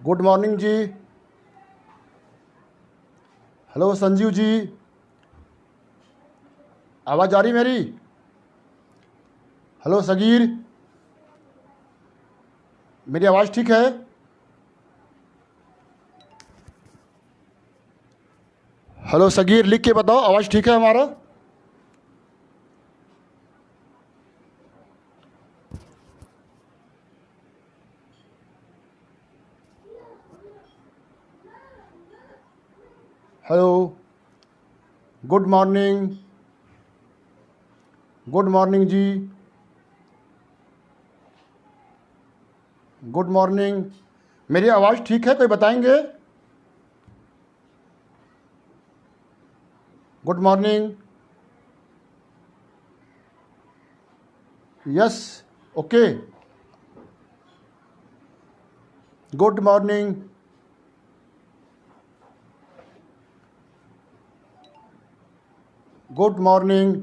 Good morning जी। Hello Sanjeev ji, आवाज़ आ रही मेरी? हेलो सगीर, मेरी आवाज़ ठीक है? हेलो सगीर, लिख के बताओ आवाज़ ठीक है हमारा? Hello, good morning. Good morning जी, गुड मॉर्निंग। मेरी आवाज़ ठीक है? कोई बताएंगे? Good morning. Yes, okay. Good morning. Good morning.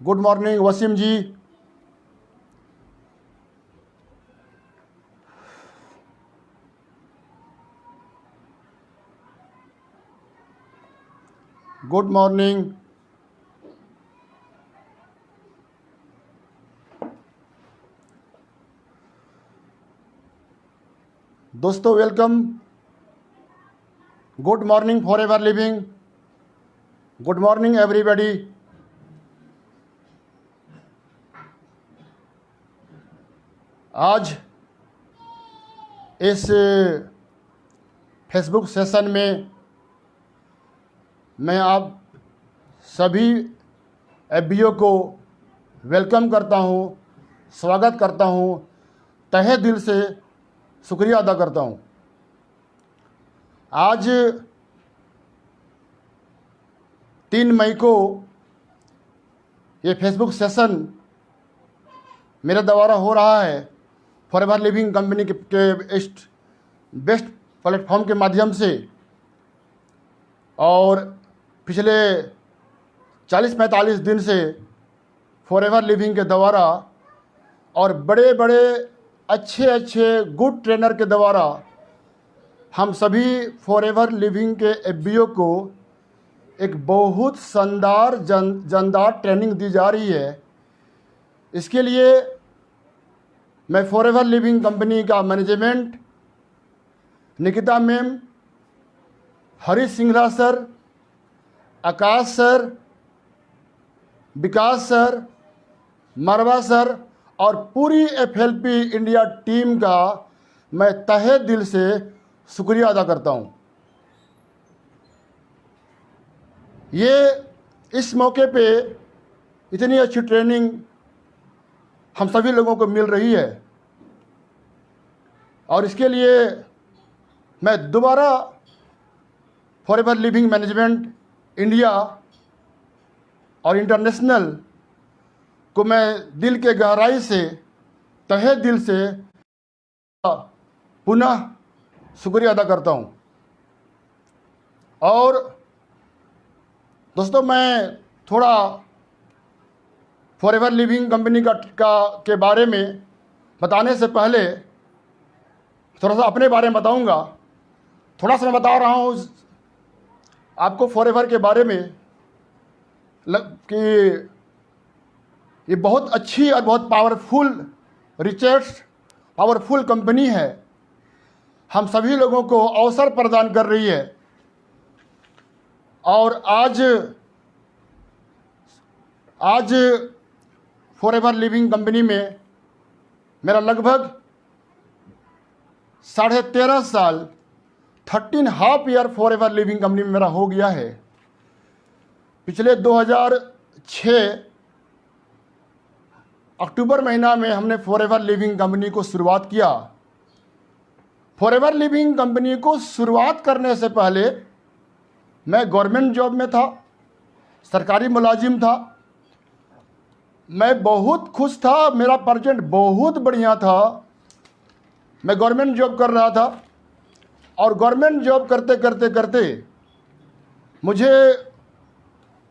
Good morning Waseem ji. Good morning. दोस्तों welcome. Good morning forever living. Good morning everybody. आज इस फेसबुक सेशन में मैं आप सभी एफबीओ को वेलकम करता हूं, स्वागत करता हूं, तहे दिल से शुक्रिया अदा करता हूं। आज 3 मई को ये फेसबुक सेशन मेरे द्वारा हो रहा है फॉरएवर लिविंग कंपनी के बेस्ट प्लेटफॉर्म के माध्यम से। और पिछले 40-45 दिन से फॉरएवर लिविंग के द्वारा और बड़े बड़े अच्छे गुड ट्रेनर के द्वारा हम सभी फॉरएवर लिविंग के एफबीओ को एक बहुत शानदार जानदार ट्रेनिंग दी जा रही है। इसके लिए मैं फॉरएवर लिविंग कंपनी का management, Nikita ma'am, Harish Singhla sir, Akash sir, Vikas sir, Marwa sir और पूरी एफएलपी इंडिया टीम का मैं तहे दिल से शुक्रिया अदा करता हूं। ये इस मौके पे इतनी अच्छी ट्रेनिंग हम सभी लोगों को मिल रही है और इसके लिए मैं दोबारा फॉरएवर लिविंग मैनेजमेंट इंडिया और इंटरनेशनल को मैं दिल के गहराई से, तहे दिल से पुनः शुक्रिया अदा करता हूं। और दोस्तों, मैं थोड़ा फॉरएवर लिविंग कंपनी के बारे में बताने से पहले थोड़ा सा अपने बारे में बताऊंगा। थोड़ा सा मैं बता रहा हूं आपको फॉरएवर के बारे में कि ये बहुत अच्छी और बहुत पावरफुल कंपनी है। हम सभी लोगों को अवसर प्रदान कर रही है। और आज फॉरएवर लिविंग कंपनी में मेरा लगभग 13.5 साल 13.5 ईयर फॉरएवर लिविंग कंपनी में मेरा हो गया है। पिछले 2006 अक्टूबर महीना में हमने फॉरएवर लिविंग कंपनी को शुरुआत किया। फॉरएवर लिविंग कंपनी को शुरुआत करने से पहले मैं गवर्नमेंट जॉब में था, सरकारी मुलाजिम था। मैं बहुत खुश था, मेरा प्रेजेंट बहुत बढ़िया था। मैं गवर्नमेंट जॉब कर रहा था और गवर्नमेंट जॉब करते करते करते मुझे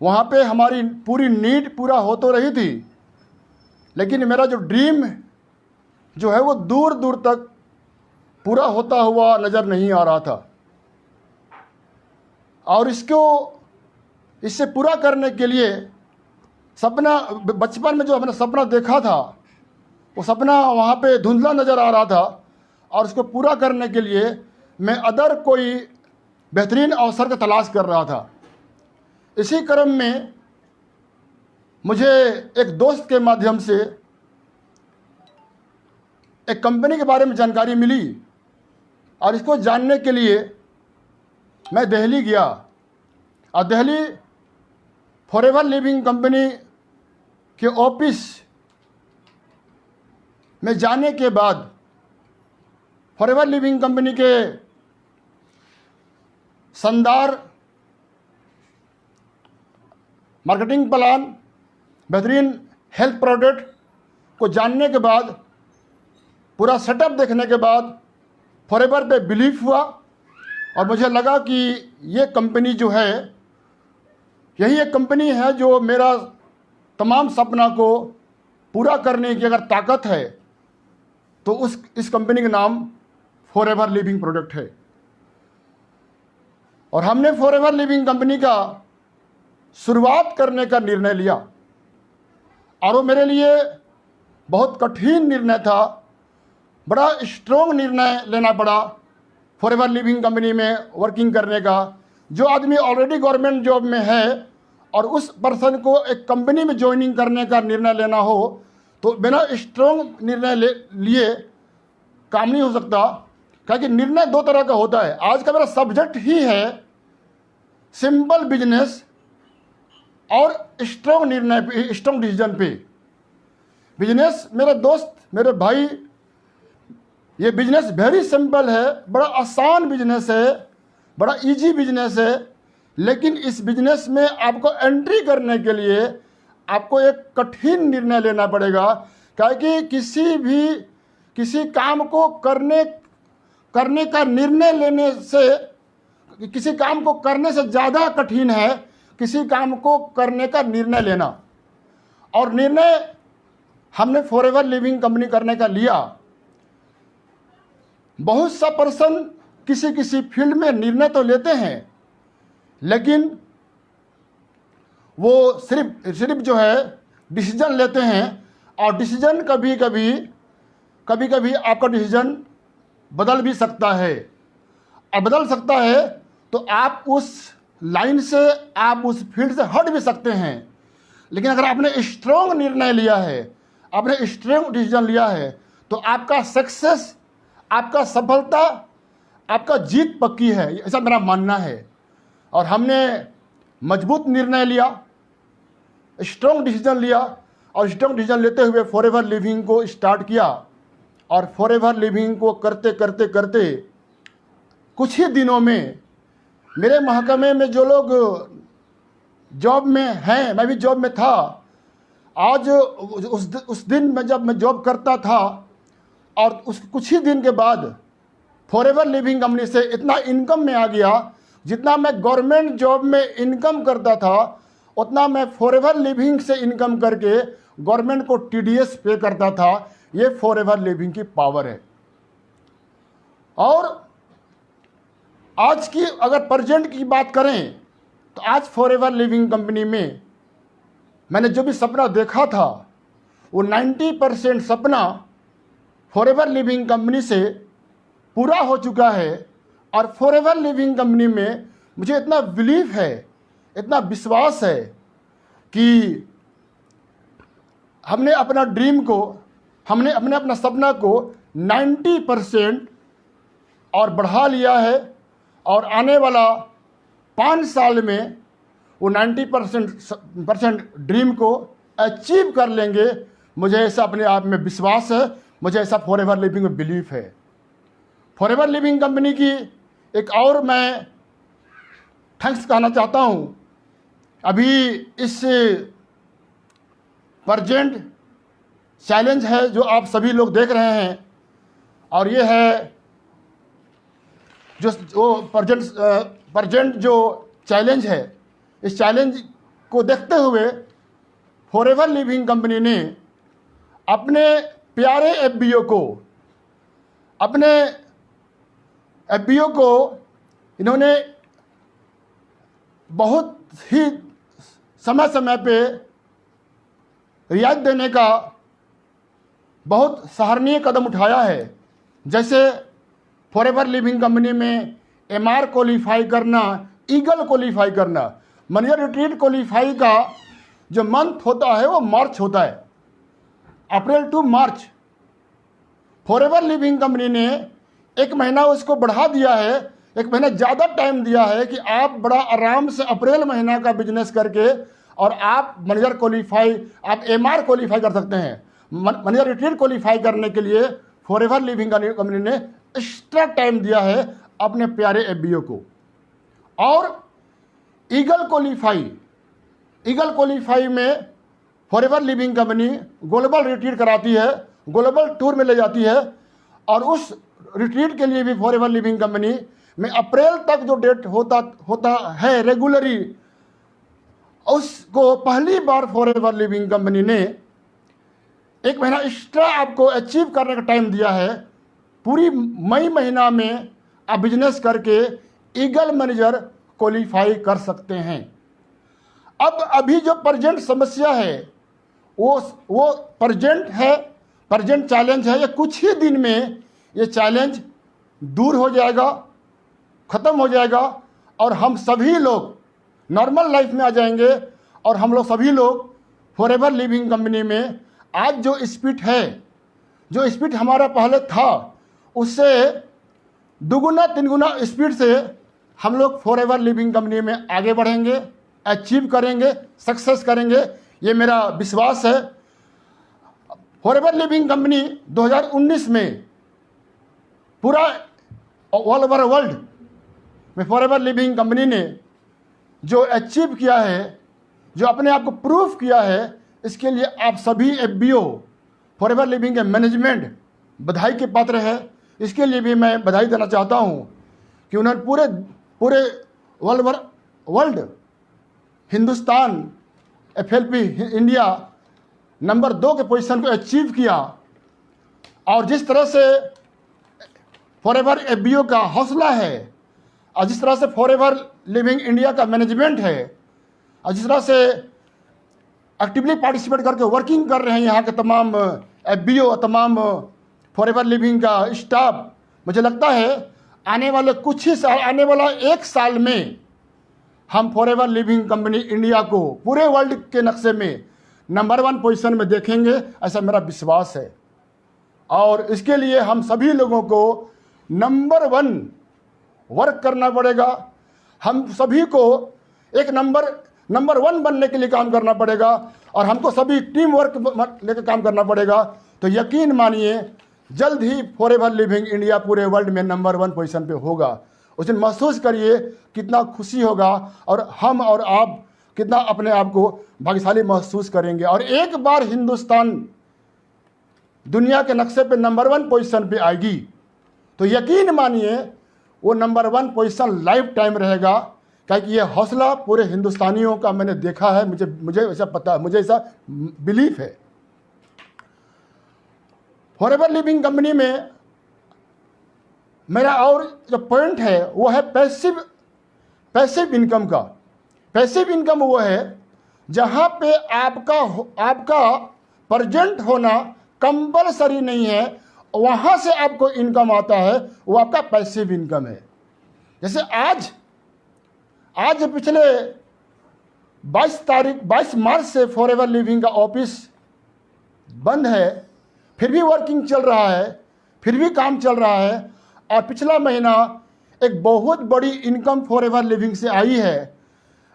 वहाँ पे हमारी पूरी नीड पूरा हो तो रही थी, लेकिन मेरा जो ड्रीम जो है वो दूर दूर तक पूरा होता हुआ नज़र नहीं आ रहा था। और इससे पूरा करने के लिए सपना, बचपन में जो हमने सपना देखा था वो सपना वहाँ पे धुंधला नज़र आ रहा था, और उसको पूरा करने के लिए मैं अदर कोई बेहतरीन अवसर का तलाश कर रहा था। इसी क्रम में मुझे एक दोस्त के माध्यम से एक कंपनी के बारे में जानकारी मिली, और इसको जानने के लिए मैं दिल्ली गया। और दिल्ली फॉरएवर लिविंग कंपनी के ऑफिस में जाने के बाद फॉरएवर लिविंग कंपनी के शानदार मार्केटिंग प्लान, बेहतरीन हेल्थ प्रोडक्ट को जानने के बाद, पूरा सेटअप देखने के बाद फॉरएवर पे बिलीव हुआ, और मुझे लगा कि ये कंपनी जो है, यही एक कंपनी है जो मेरा तमाम सपना को पूरा करने की अगर ताकत है तो इस कंपनी का नाम फॉरएवर लिविंग प्रोडक्ट है। और हमने फॉरएवर लिविंग कंपनी का शुरुआत करने का निर्णय लिया, और वो मेरे लिए बहुत कठिन निर्णय था। बड़ा स्ट्रॉन्ग निर्णय लेना पड़ा फॉरएवर लिविंग कंपनी में वर्किंग करने का। जो आदमी ऑलरेडी गवर्नमेंट जॉब में है और उस पर्सन को एक कंपनी में ज्वाइनिंग करने का निर्णय लेना हो तो बिना स्ट्रॉन्ग निर्णय लिए काम नहीं हो सकता, क्योंकि निर्णय दो तरह का होता है। आज का मेरा सब्जेक्ट ही है सिंपल बिजनेस और स्ट्रॉन्ग निर्णय, स्ट्रॉन्ग डिसीजन पे। बिजनेस, मेरे दोस्त, मेरे भाई, ये बिजनेस वेरी सिंपल है, बड़ा आसान बिजनेस है, बड़ा इजी बिजनेस है। लेकिन इस बिजनेस में आपको एंट्री करने के लिए आपको एक कठिन निर्णय लेना पड़ेगा, क्योंकि किसी काम को करने का निर्णय लेने से, किसी काम को करने से ज़्यादा कठिन है किसी काम को करने का निर्णय लेना। और निर्णय हमने फॉरएवर लिविंग कंपनी करने का लिया। बहुत सा पर्सन किसी फील्ड में निर्णय तो लेते हैं, लेकिन वो सिर्फ जो है डिसीजन लेते हैं, और डिसीजन कभी कभी आपका डिसीजन बदल भी सकता है। और बदल सकता है तो आप उस लाइन से, आप उस फील्ड से हट भी सकते हैं। लेकिन अगर आपने स्ट्रॉन्ग निर्णय लिया है, आपने स्ट्रॉन्ग डिसीजन लिया है, तो आपका सक्सेस, आपका सफलता, आपका जीत पक्की है, ऐसा मेरा मानना है। और हमने मजबूत निर्णय लिया, स्ट्रॉन्ग डिसीजन लिया, और स्ट्रॉन्ग डिसीजन लेते हुए फॉरएवर लिविंग को स्टार्ट किया। और फॉरएवर लिविंग को करते करते करते कुछ ही दिनों में मेरे महकमे में जो लोग जॉब में हैं, मैं भी जॉब में था, आज उस दिन में जब मैं जॉब करता था, और उस कुछ ही दिन के बाद फॉरएवर लिविंग कंपनी से इतना इनकम में आ गया, जितना मैं गवर्नमेंट जॉब में इनकम करता था उतना मैं फॉरएवर लिविंग से इनकम करके गवर्नमेंट को टीडीएस पे करता था। ये फॉरएवर लिविंग की पावर है। और आज की अगर प्रेजेंट की बात करें तो आज फॉरएवर लिविंग कंपनी में मैंने जो भी सपना देखा था वो 90% सपना फॉरएवर लिविंग कंपनी से पूरा हो चुका है। और फॉरएवर लिविंग कंपनी में मुझे इतना बिलीव है, इतना विश्वास है कि हमने अपना ड्रीम को, हमने अपना सपना को 90% और बढ़ा लिया है। और आने वाला 5 साल में वो 90% ड्रीम को अचीव कर लेंगे। मुझे ऐसा अपने आप में विश्वास है, मुझे ऐसा फॉरएवर लिविंग में बिलीफ है। फॉरएवर लिविंग कंपनी की एक और मैं थैंक्स कहना चाहता हूँ। अभी इस प्रेजेंट चैलेंज है जो आप सभी लोग देख रहे हैं, और ये है जो प्रेजेंट जो चैलेंज है, इस चैलेंज को देखते हुए फॉरएवर लिविंग कंपनी ने अपने प्यारे एफबीओ को इन्होंने बहुत ही समय समय पे रियायत देने का बहुत सराहनीय कदम उठाया है। जैसे फॉरएवर लिविंग कंपनी में एमआर क्वालिफाई करना, ईगल क्वालिफाई करना। मनीजर रिट्रीट क्वालिफाई का जो मंथ होता है वो मार्च होता है, April to March. Forever living company ने एक महीना उसको बढ़ा दिया है, एक महीना ज़्यादा टाइम दिया है कि आप बड़ा आराम से अप्रैल महीना का बिजनेस करके और आप मैनेजर क्वालिफाई, आप एमआर क्वालिफाई कर सकते हैं। मैनेजर रिट्रीट क्वालिफाई करने के लिए फॉरएवर लिविंग कंपनी ने एक्स्ट्रा टाइम दिया है अपने प्यारे एफबीओ को। और ईगल क्वालिफाई में forever living company global retreat कराती है, ग्लोबल टूर में ले जाती है। और उस रिट्रीट के लिए भी फॉरएवर लिविंग कंपनी में अप्रैल तक जो डेट होता है रेगुलरी, उसको पहली बार फॉरएवर लिविंग कंपनी ने एक महीना एक्स्ट्रा आपको अचीव करने का टाइम दिया है। पूरी मई महीना में आप बिजनेस करके ईगल मैनेजर क्वालिफाई कर सकते हैं। अब अभी जो प्रेजेंट समस्या है वो प्रेजेंट चैलेंज है। ये कुछ ही दिन में ये चैलेंज दूर हो जाएगा, ख़त्म हो जाएगा और हम सभी लोग नॉर्मल लाइफ में आ जाएंगे। और हम लोग सभी लोग फॉरएवर लिविंग कंपनी में आज जो स्पीड है, जो स्पीड हमारा पहले था, उससे दुगुना तिनगुना स्पीड से हम लोग फॉरएवर लिविंग कंपनी में आगे बढ़ेंगे, अचीव करेंगे, सक्सेस करेंगे, ये मेरा विश्वास है। फॉरएवर लिविंग कंपनी 2019 में पूरा ऑल ओवर वर्ल्ड में फॉरएवर लिविंग कंपनी ने जो अचीव किया है, जो अपने आप को प्रूफ किया है, इसके लिए आप सभी एफबीओ फॉरएवर लिविंग के मैनेजमेंट बधाई के पात्र है। इसके लिए भी मैं बधाई देना चाहता हूँ कि उन्होंने पूरे world Hindustan FLP India number 2 के पोजीशन को अचीव किया। और जिस तरह से फॉरएवर एफबीओ का हौसला है और जिस तरह से फॉरएवर लिविंग इंडिया का मैनेजमेंट है और जिस तरह से एक्टिवली पार्टिसिपेट करके वर्किंग कर रहे हैं यहाँ के तमाम एफबीओ, तमाम फॉरएवर लिविंग का स्टाफ, मुझे लगता है आने वाले कुछ ही साल, आने वाला 1 साल में हम फॉरएवर लिविंग कंपनी इंडिया को पूरे वर्ल्ड के नक्शे में नंबर 1 पोजीशन में देखेंगे, ऐसा मेरा विश्वास है। और इसके लिए हम सभी लोगों को नंबर 1 वर्क करना पड़ेगा। हम सभी को एक नंबर 1 बनने के लिए काम करना पड़ेगा और हमको सभी टीम वर्क लेकर काम करना पड़ेगा। तो यकीन मानिए जल्द ही फॉरएवर लिविंग इंडिया पूरे वर्ल्ड में नंबर 1 पोजीशन पे होगा। उस दिन महसूस करिए कितना खुशी होगा और हम और आप कितना अपने आप को भाग्यशाली महसूस करेंगे। और एक बार हिंदुस्तान दुनिया के नक्शे पे नंबर 1 पोजीशन पे आएगी तो यकीन मानिए वो नंबर 1 पोजीशन लाइफ टाइम रहेगा। क्योंकि ये हौसला पूरे हिंदुस्तानियों का मैंने देखा है, मुझे ऐसा पता है, मुझे ऐसा बिलीफ है। फॉरएवर लिविंग कंपनी में मेरा और जो पॉइंट है वो है पैसिव इनकम का। पैसिव इनकम वो है जहां पे आपका प्रेजेंट होना कंपलसरी नहीं है, वहां से आपको इनकम आता है, वो आपका पैसिव इनकम है। जैसे आज पिछले 22 मार्च से फॉरएवर लिविंग का ऑफिस बंद है, फिर भी वर्किंग चल रहा है, फिर भी काम चल रहा है। और पिछला महीना एक बहुत बड़ी इनकम फॉरएवर लिविंग से आई है।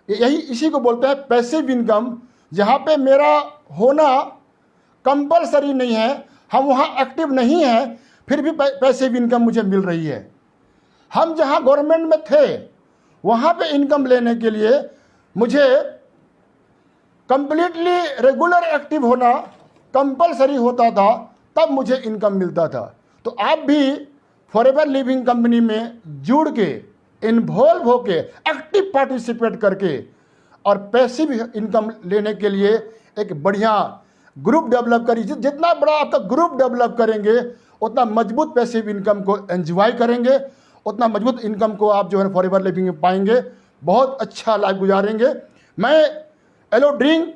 इसी को बोलते हैं पैसिव इनकम, जहाँ पे मेरा होना कंपलसरी नहीं है, हम वहाँ एक्टिव नहीं हैं, फिर भी पैसिव इनकम मुझे मिल रही है। हम जहाँ गवर्नमेंट में थे वहाँ पे इनकम लेने के लिए मुझे कंप्लीटली रेगुलर एक्टिव होना कंपलसरी होता था, तब मुझे इनकम मिलता था। तो आप भी फॉरएवर लिविंग कंपनी में जुड़ के, इन्वॉल्व होके, एक्टिव पार्टिसिपेट करके और पैसिव इनकम लेने के लिए एक बढ़िया ग्रुप डेवलप करिए। जितना बड़ा आपका ग्रुप डेवलप करेंगे उतना मजबूत पैसिव इनकम को एंजॉय करेंगे, उतना मजबूत इनकम को आप जो है फॉरएवर लिविंग में पाएंगे, बहुत अच्छा लाइफ गुजारेंगे। मैं एलो ड्रिंक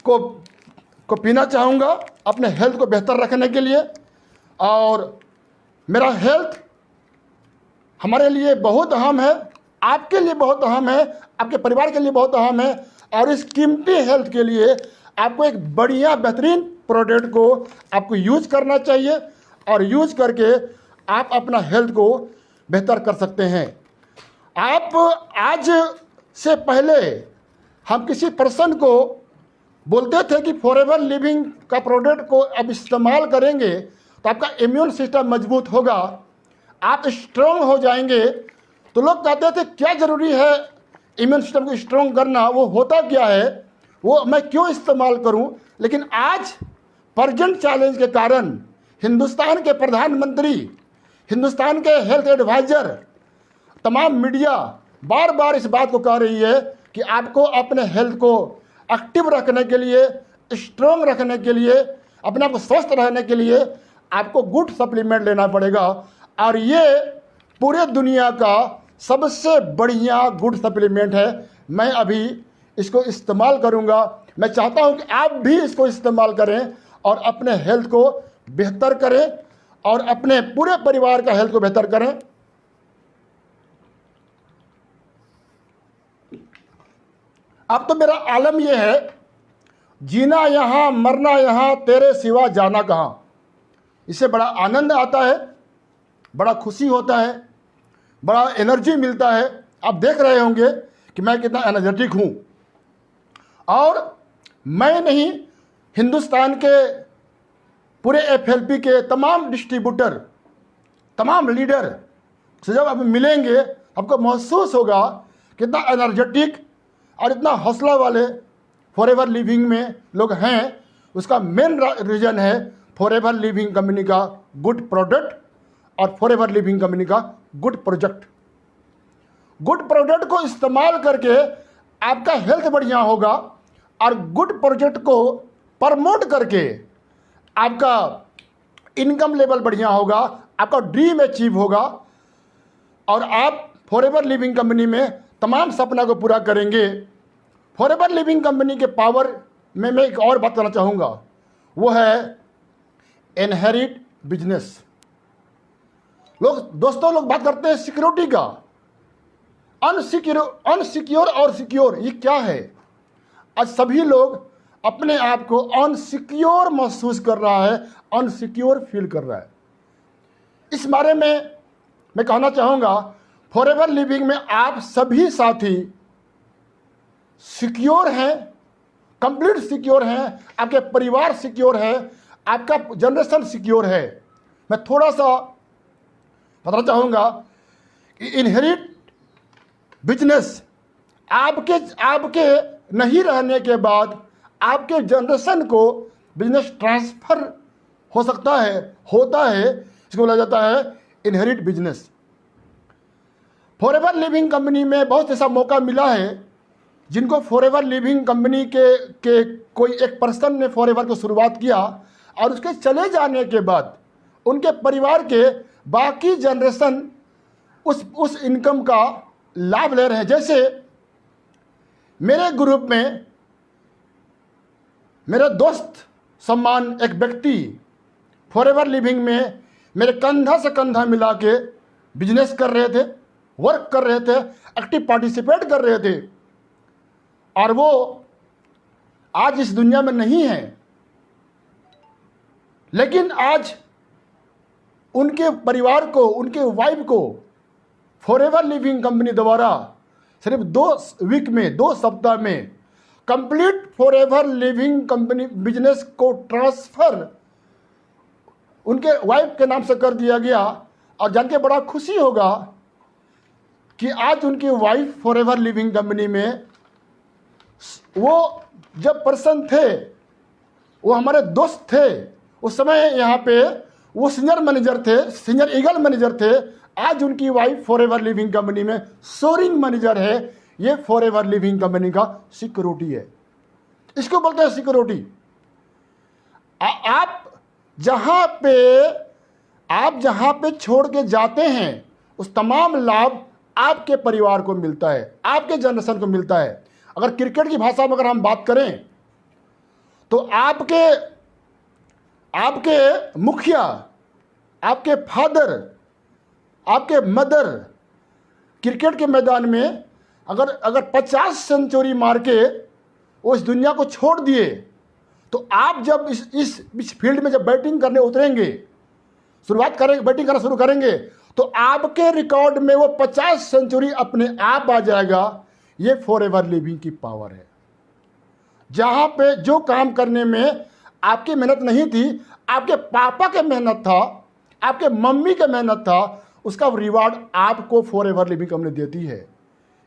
को पीना चाहूँगा अपने हेल्थ को बेहतर रखने के लिए, और मेरा हेल्थ हमारे लिए बहुत अहम है, आपके लिए बहुत अहम है, आपके परिवार के लिए बहुत अहम है। और इस कीमती हेल्थ के लिए आपको एक बढ़िया बेहतरीन प्रोडक्ट को आपको यूज करना चाहिए, और यूज करके आप अपना हेल्थ को बेहतर कर सकते हैं। आप आज से पहले हम किसी पर्सन को बोलते थे कि फॉरएवर लिविंग का प्रोडक्ट को अब इस्तेमाल करेंगे तो आपका इम्यून सिस्टम मजबूत होगा, आप स्ट्रॉन्ग हो जाएंगे। तो लोग कहते थे क्या ज़रूरी है इम्यून सिस्टम को स्ट्रॉन्ग करना, वो होता क्या है, वो मैं क्यों इस्तेमाल करूं। लेकिन आज प्रेजेंट चैलेंज के कारण हिंदुस्तान के प्रधानमंत्री, हिंदुस्तान के हेल्थ एडवाइज़र, तमाम मीडिया बार बार इस बात को कह रही है कि आपको अपने हेल्थ को एक्टिव रखने के लिए, स्ट्रॉन्ग रखने के लिए, अपने आप को स्वस्थ रहने के लिए आपको गुड सप्लीमेंट लेना पड़ेगा। और ये पूरे दुनिया का सबसे बढ़िया गुड सप्लीमेंट है। मैं अभी इसको इस्तेमाल करूंगा। मैं चाहता हूं कि आप भी इसको इस्तेमाल करें और अपने हेल्थ को बेहतर करें और अपने पूरे परिवार का हेल्थ को बेहतर करें। अब तो मेरा आलम यह है, जीना यहाँ मरना यहाँ, तेरे सिवा जाना कहाँ। इससे बड़ा आनंद आता है, बड़ा खुशी होता है, बड़ा एनर्जी मिलता है। आप देख रहे होंगे कि मैं कितना एनर्जेटिक हूँ। और मैं नहीं, हिंदुस्तान के पूरे एफएलपी के तमाम डिस्ट्रीब्यूटर, तमाम लीडर से जब आप मिलेंगे आपको महसूस होगा कितना एनर्जेटिक और इतना हौसला वाले फॉरएवर लिविंग में लोग हैं। उसका मेन रीज़न है फॉरएवर लिविंग कंपनी का गुड प्रोडक्ट और फॉरएवर लिविंग कंपनी का गुड प्रोजेक्ट। गुड प्रोडक्ट को इस्तेमाल करके आपका हेल्थ बढ़िया होगा और गुड प्रोजेक्ट को प्रमोट करके आपका इनकम लेवल बढ़िया होगा, आपका ड्रीम अचीव होगा और आप फॉरएवर लिविंग कंपनी में तमाम सपना को पूरा करेंगे। फॉरएवर लिविंग कंपनी के पावर में मैं एक और बात करना चाहूँगा, वो है इनहेरिट बिजनेस। दोस्तों लोग बात करते हैं सिक्योरिटी का, अनसिक्योर और सिक्योर, ये क्या है। आज सभी लोग अपने आप को अनसिक्योर महसूस कर रहा है, अनसिक्योर फील कर रहा है। इस बारे में मैं कहना चाहूँगा, फॉरएवर लिविंग में आप सभी साथी सिक्योर हैं, कंप्लीट सिक्योर हैं, आपके परिवार सिक्योर है, आपका जनरेशन सिक्योर है। मैं थोड़ा सा बताना चाहूँगा कि इनहेरिट बिजनेस आपके नहीं रहने के बाद आपके जनरेशन को बिजनेस ट्रांसफ़र हो सकता है, होता है, इसको बोला जाता है inherit business. Forever living company में बहुत ऐसा मौका मिला है जिनको फॉरएवर लिविंग कंपनी के कोई एक पर्सन ने फॉरएवर को शुरुआत किया और उसके चले जाने के बाद उनके परिवार के बाकी जनरेशन उस इनकम का लाभ ले रहे हैं। जैसे मेरे ग्रुप में मेरे दोस्त सम्मान एक व्यक्ति फॉरएवर लिविंग में मेरे कंधा से कंधा मिला के बिजनेस कर रहे थे, वर्क कर रहे थे, एक्टिव पार्टिसिपेट कर रहे थे और वो आज इस दुनिया में नहीं है। लेकिन आज उनके परिवार को, उनके वाइफ को फॉरएवर लिविंग कंपनी द्वारा सिर्फ 2 वीक में, 2 सप्ताह में complete forever living company business को ट्रांसफ़र उनके वाइफ के नाम से कर दिया गया। और जान के बड़ा खुशी होगा कि आज उनकी वाइफ फॉरएवर लिविंग कंपनी में, वो जब पर्सन थे वो हमारे दोस्त थे, उस समय यहाँ पे वो सीनियर मैनेजर थे, सीनियर ईगल मैनेजर थे। आज उनकी वाइफ फॉरएवर लिविंग कंपनी में सोरिंग मैनेजर है। ये फॉरएवर लिविंग कंपनी का सिक्योरिटी है। इसको बोलते हैं सिक्योरिटी। आप जहां पे छोड़ के जाते हैं उस तमाम लाभ आपके परिवार को मिलता है, आपके जनरेशन को मिलता है। अगर क्रिकेट की भाषा में अगर हम बात करें तो आपके मुखिया, आपके फादर, आपके मदर क्रिकेट के मैदान में अगर 50 सेंचुरी मार के वो इस दुनिया को छोड़ दिए, तो आप जब इस फील्ड में जब बैटिंग करने उतरेंगे, बैटिंग करना शुरू करेंगे, तो आपके रिकॉर्ड में वो 50 सेंचुरी अपने आप आ जाएगा। ये फॉरएवर लिविंग की पावर है। जहां पे जो काम करने में आपकी मेहनत नहीं थी, आपके पापा के मेहनत था, आपके मम्मी के मेहनत था, उसका रिवार्ड आपको फॉरएवर लिविंग कंपनी देती है।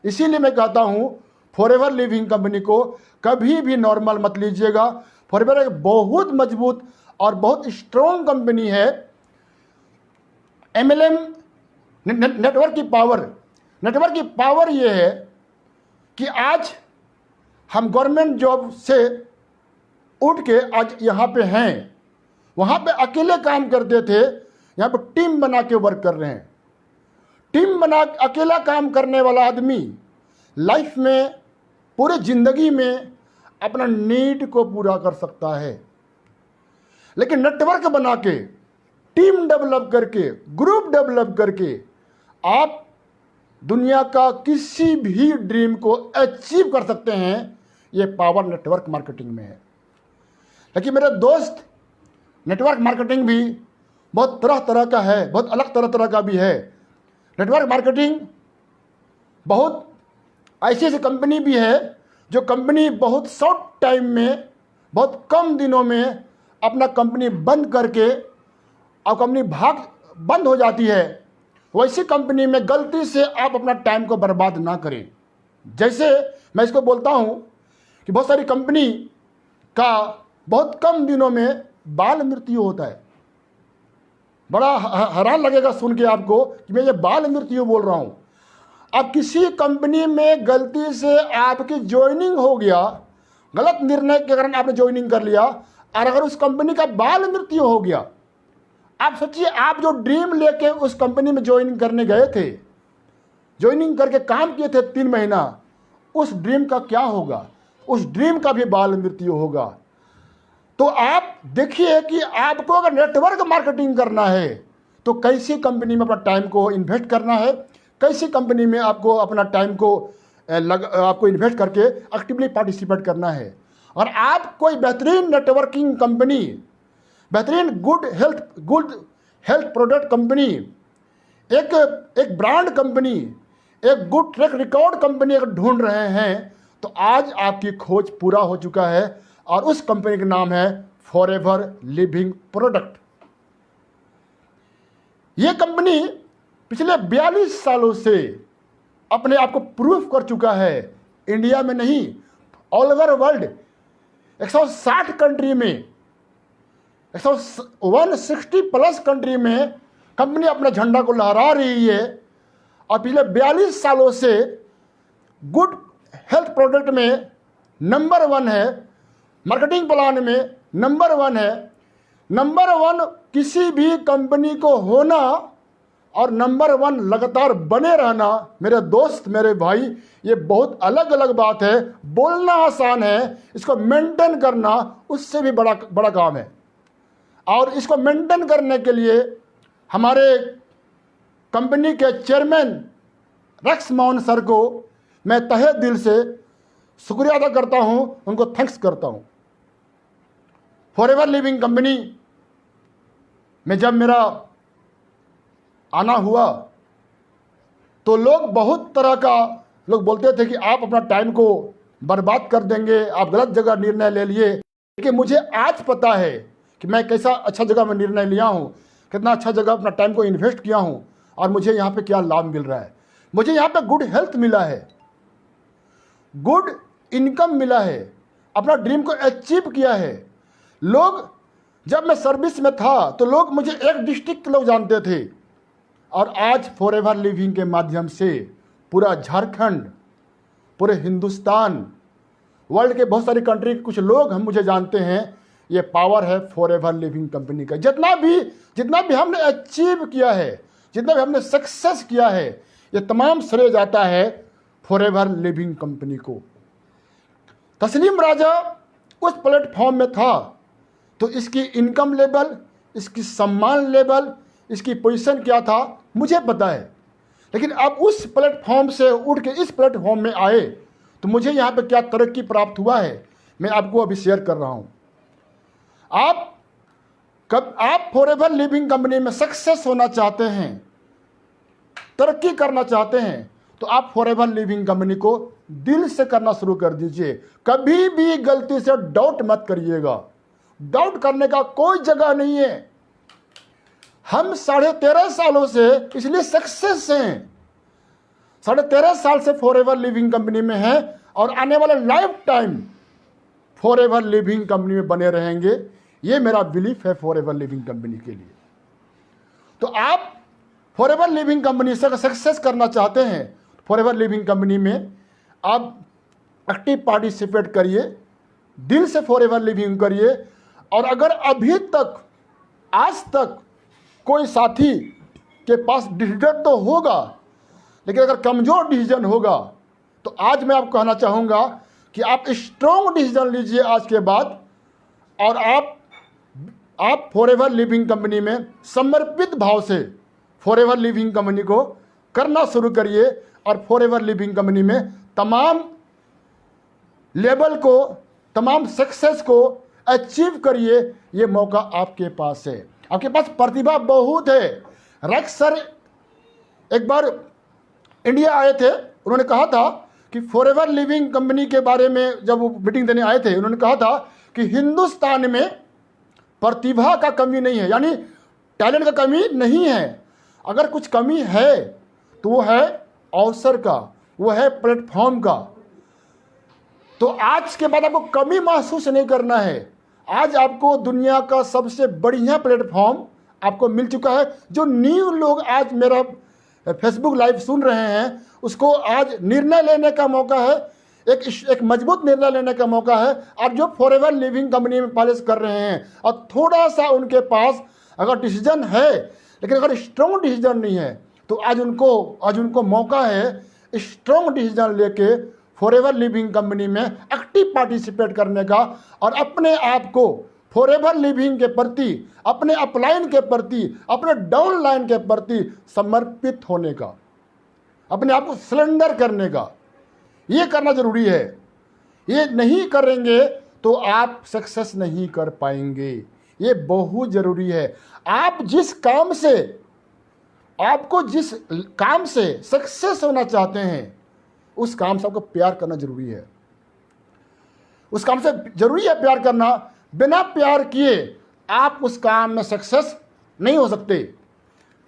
इसीलिए मैं कहता हूं फॉरएवर लिविंग कंपनी को कभी भी नॉर्मल मत लीजिएगा। फॉरएवर एक बहुत मजबूत और बहुत स्ट्रॉन्ग कंपनी है। MLM नेटवर्क की पावर ये है कि आज हम गवर्नमेंट जॉब से उठ के आज यहाँ पे हैं। वहाँ पे अकेले काम करते थे, यहाँ पे टीम बना के वर्क कर रहे हैं। अकेला काम करने वाला आदमी लाइफ में, पूरे जिंदगी में अपना नीड को पूरा कर सकता है, लेकिन नेटवर्क बना के, टीम डेवलप करके, ग्रुप डेवलप करके आप दुनिया का किसी भी ड्रीम को अचीव कर सकते हैं। ये पावर नेटवर्क मार्केटिंग में है। लेकिन मेरे दोस्त, नेटवर्क मार्केटिंग भी बहुत तरह का है, बहुत अलग तरह का भी है। नेटवर्क मार्केटिंग बहुत ऐसी कंपनी भी है जो कंपनी बहुत शॉर्ट टाइम में, बहुत कम दिनों में अपना कंपनी बंद करके और कंपनी बंद हो जाती है। वैसी कंपनी में गलती से आप अपना टाइम को बर्बाद ना करें। जैसे मैं इसको बोलता हूं कि बहुत सारी कंपनी का बहुत कम दिनों में बाल मृत्यु होता है। बड़ा हैरान लगेगा सुन के आपको कि मैं ये बाल मृत्यु बोल रहा हूं। अब किसी कंपनी में गलती से आपकी ज्वाइनिंग हो गया, गलत निर्णय के कारण आपने ज्वाइनिंग कर लिया, और अगर उस कंपनी का बाल मृत्यु हो गया, आप सोचिए, आप जो ड्रीम लेके उस कंपनी में ज्वाइनिंग करने गए थे, ज्वाइनिंग करके काम किए थे 3 महीना, उस ड्रीम का क्या होगा? उस ड्रीम का भी बाल मृत्यु होगा। तो आप देखिए कि आपको अगर नेटवर्क मार्केटिंग करना है तो कैसी कंपनी में अपना टाइम को इन्वेस्ट करना है, कैसी कंपनी में आपको अपना टाइम को आपको इन्वेस्ट करके एक्टिवली पार्टिसिपेट करना है। और आप कोई बेहतरीन नेटवर्किंग कंपनी, बेहतरीन गुड हेल्थ प्रोडक्ट कंपनी, एक ब्रांड कंपनी, एक गुड ट्रैक रिकॉर्ड कंपनी अगर ढूंढ रहे हैं तो आज आपकी खोज पूरा हो चुका है, और उस कंपनी का नाम है फॉरएवर लिविंग प्रोडक्ट। यह कंपनी पिछले 42 सालों से अपने आप को प्रूफ कर चुका है। इंडिया में नहीं, ऑल ओवर वर्ल्ड 160 कंट्री में, 160 प्लस कंट्री में कंपनी अपना झंडा को लहरा रही है। और पिछले 42 सालों से गुड हेल्थ प्रोडक्ट में नंबर 1 है, मार्केटिंग प्लान में नंबर 1 है। नंबर 1 किसी भी कंपनी को होना और नंबर 1 लगातार बने रहना, मेरे दोस्त, मेरे भाई, ये बहुत अलग अलग बात है। बोलना आसान है, इसको मेंटेन करना उससे भी बड़ा काम है। और इसको मेंटेन करने के लिए हमारे कंपनी के चेयरमैन रेक्स मोहन सर को मैं तहे दिल से शुक्रिया अदा करता हूं, उनको थैंक्स करता हूं। फॉरएवर लिविंग कंपनी में जब मेरा आना हुआ तो लोग बहुत तरह का लोग बोलते थे कि आप अपना टाइम को बर्बाद कर देंगे, आप गलत जगह निर्णय ले लिए। लेकिन मुझे आज पता है कि मैं कैसा अच्छा जगह में निर्णय लिया हूँ, कितना अच्छा जगह अपना टाइम को इन्वेस्ट किया हूँ, और मुझे यहाँ पे क्या लाभ मिल रहा है। मुझे यहाँ पे गुड हेल्थ मिला है, गुड इनकम मिला है, अपना ड्रीम को अचीव किया है। लोग, जब मैं सर्विस में था तो लोग मुझे एक डिस्ट्रिक्ट के लोग जानते थे, और आज फॉरएवर लिविंग के माध्यम से पूरा झारखंड, पूरे हिंदुस्तान, वर्ल्ड के बहुत सारी कंट्री के कुछ लोग हम मुझे जानते हैं। ये पावर है फॉरएवर लिविंग कंपनी का। जितना भी हमने अचीव किया है, जितना भी हमने सक्सेस किया है, ये तमाम श्रेय जाता है फॉरएवर लिविंग कंपनी को। तस्लीम राजा उस प्लेटफॉर्म में था तो इसकी इनकम लेवल, इसकी सम्मान लेवल, इसकी पोजीशन क्या था मुझे पता है। लेकिन अब उस प्लेटफॉर्म से उठ के इस प्लेटफॉर्म में आए तो मुझे यहाँ पे क्या तरक्की प्राप्त हुआ है मैं आपको अभी शेयर कर रहा हूँ। आप फॉरएवर लिविंग कंपनी में सक्सेस होना चाहते हैं, तरक्की करना चाहते हैं, तो आप फॉरएवर लिविंग कंपनी को दिल से करना शुरू कर दीजिए। कभी भी गलती से डाउट मत करिएगा। डाउट करने का कोई जगह नहीं है। हम 13.5 सालों से इसलिए सक्सेस हैं, 13.5 साल से फॉरएवर लिविंग कंपनी में हैं और आने वाला life time forever living company में बने रहेंगे। ये मेरा बिलीफ है फॉरएवर लिविंग कंपनी के लिए। तो आप फॉरएवर लिविंग कंपनी से सक्सेस करना चाहते हैं, फॉरएवर लिविंग कंपनी में आप एक्टिव पार्टिसिपेट करिए, दिल से फॉरएवर लिविंग करिए। और अगर अभी तक आज तक कोई साथी के पास डिसीजन तो होगा, लेकिन अगर कमज़ोर डिसीजन होगा तो आज मैं आपको कहना चाहूँगा कि आप स्ट्रॉन्ग डिसीजन लीजिए आज के बाद और आप फॉरएवर लिविंग कंपनी में समर्पित भाव से फॉरएवर लिविंग कंपनी को करना शुरू करिए और फॉरएवर लिविंग कंपनी में तमाम लेवल को, तमाम सक्सेस को अचीव करिए। ये मौका आपके पास है, आपके पास प्रतिभा बहुत है। रैक्स सर एक बार इंडिया आए थे, उन्होंने कहा था कि फॉरएवर लिविंग कंपनी के बारे में जब वो मीटिंग देने आए थे, उन्होंने कहा था कि हिंदुस्तान में प्रतिभा का कमी नहीं है, यानी टैलेंट का कमी नहीं है। अगर कुछ कमी है तो वो है अवसर का, वो है प्लेटफॉर्म का। तो आज के बाद आपको कमी महसूस नहीं करना है। आज आपको दुनिया का सबसे बढ़िया प्लेटफॉर्म आपको मिल चुका है। जो न्यू लोग आज मेरा फेसबुक लाइव सुन रहे हैं, उसको आज निर्णय लेने का मौका है, एक मजबूत निर्णय लेने का मौका है। और जो फॉरएवर लिविंग कंपनी में पॉलिश कर रहे हैं और थोड़ा सा उनके पास अगर डिसीजन है, लेकिन अगर स्ट्रॉन्ग डिसीजन नहीं है, तो आज उनको मौका है स्ट्रॉन्ग डिसीजन लेके फॉरएवर लिविंग कंपनी में एक्टिव पार्टिसिपेट करने का और अपने आप को फॉरएवर लिविंग के प्रति, अपने अपलाइन के प्रति, अपने डाउन लाइन के प्रति समर्पित होने का, अपने आप को सरेंडर करने का। ये करना जरूरी है। ये नहीं करेंगे तो आप सक्सेस नहीं कर पाएंगे। ये बहुत जरूरी है। आपको जिस काम से सक्सेस होना चाहते हैं, उस काम से आपको प्यार करना जरूरी है। उस काम से जरूरी है प्यार करना। बिना प्यार किए आप उस काम में सक्सेस नहीं हो सकते।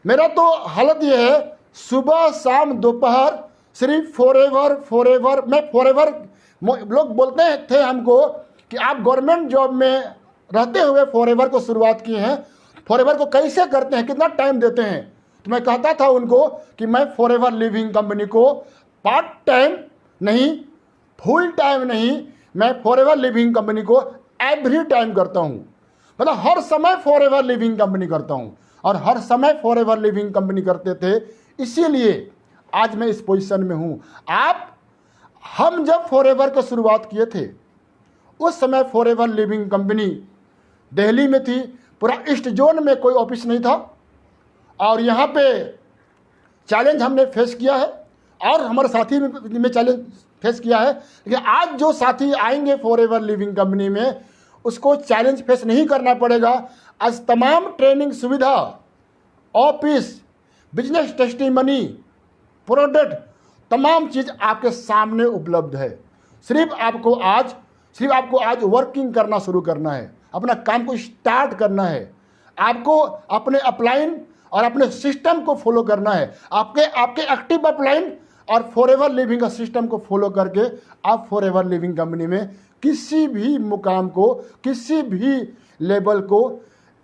मेरा तो हालत यह है, सुबह शाम दोपहर सिर्फ फॉरएवर मैं फॉरएवर। लोग बोलते थे हमको कि आप गवर्नमेंट जॉब में रहते हुए फॉरएवर को शुरुआत किए हैं, फॉरएवर को कैसे करते हैं, कितना टाइम देते हैं। तो मैं कहता था उनको कि मैं फॉरएवर लिविंग कंपनी को पार्ट टाइम नहीं, फुल टाइम नहीं, मैं फॉरएवर लिविंग कंपनी को एवरी टाइम करता हूँ। मतलब हर समय फॉरएवर लिविंग कंपनी करता हूँ और हर समय फॉरएवर लिविंग कंपनी करते थे। इसीलिए आज मैं इस पोजीशन में हूँ। हम जब फॉरएवर को शुरुआत किए थे, उस समय फॉरएवर लिविंग कंपनी दिल्ली में थी। पूरा ईस्ट जोन में कोई ऑफिस नहीं था और यहाँ पे चैलेंज हमने फेस किया है और हमारे साथी में चैलेंज फेस किया है। लेकिन आज जो साथी आएंगे फॉरएवर लिविंग कंपनी में, उसको चैलेंज फेस नहीं करना पड़ेगा। आज तमाम ट्रेनिंग सुविधा, ऑफिस, बिजनेस टेस्टिमनी, प्रोडक्ट, तमाम चीज़ आपके सामने उपलब्ध है। सिर्फ आपको आज वर्किंग करना शुरू करना है, अपना काम को स्टार्ट करना है। आपको अपने अपलाइन और अपने सिस्टम को फॉलो करना है। आपके एक्टिव अपलाइन और फॉरएवर लिविंग का सिस्टम को फॉलो करके आप फॉरएवर लिविंग कंपनी में किसी भी मुकाम को, किसी भी लेवल को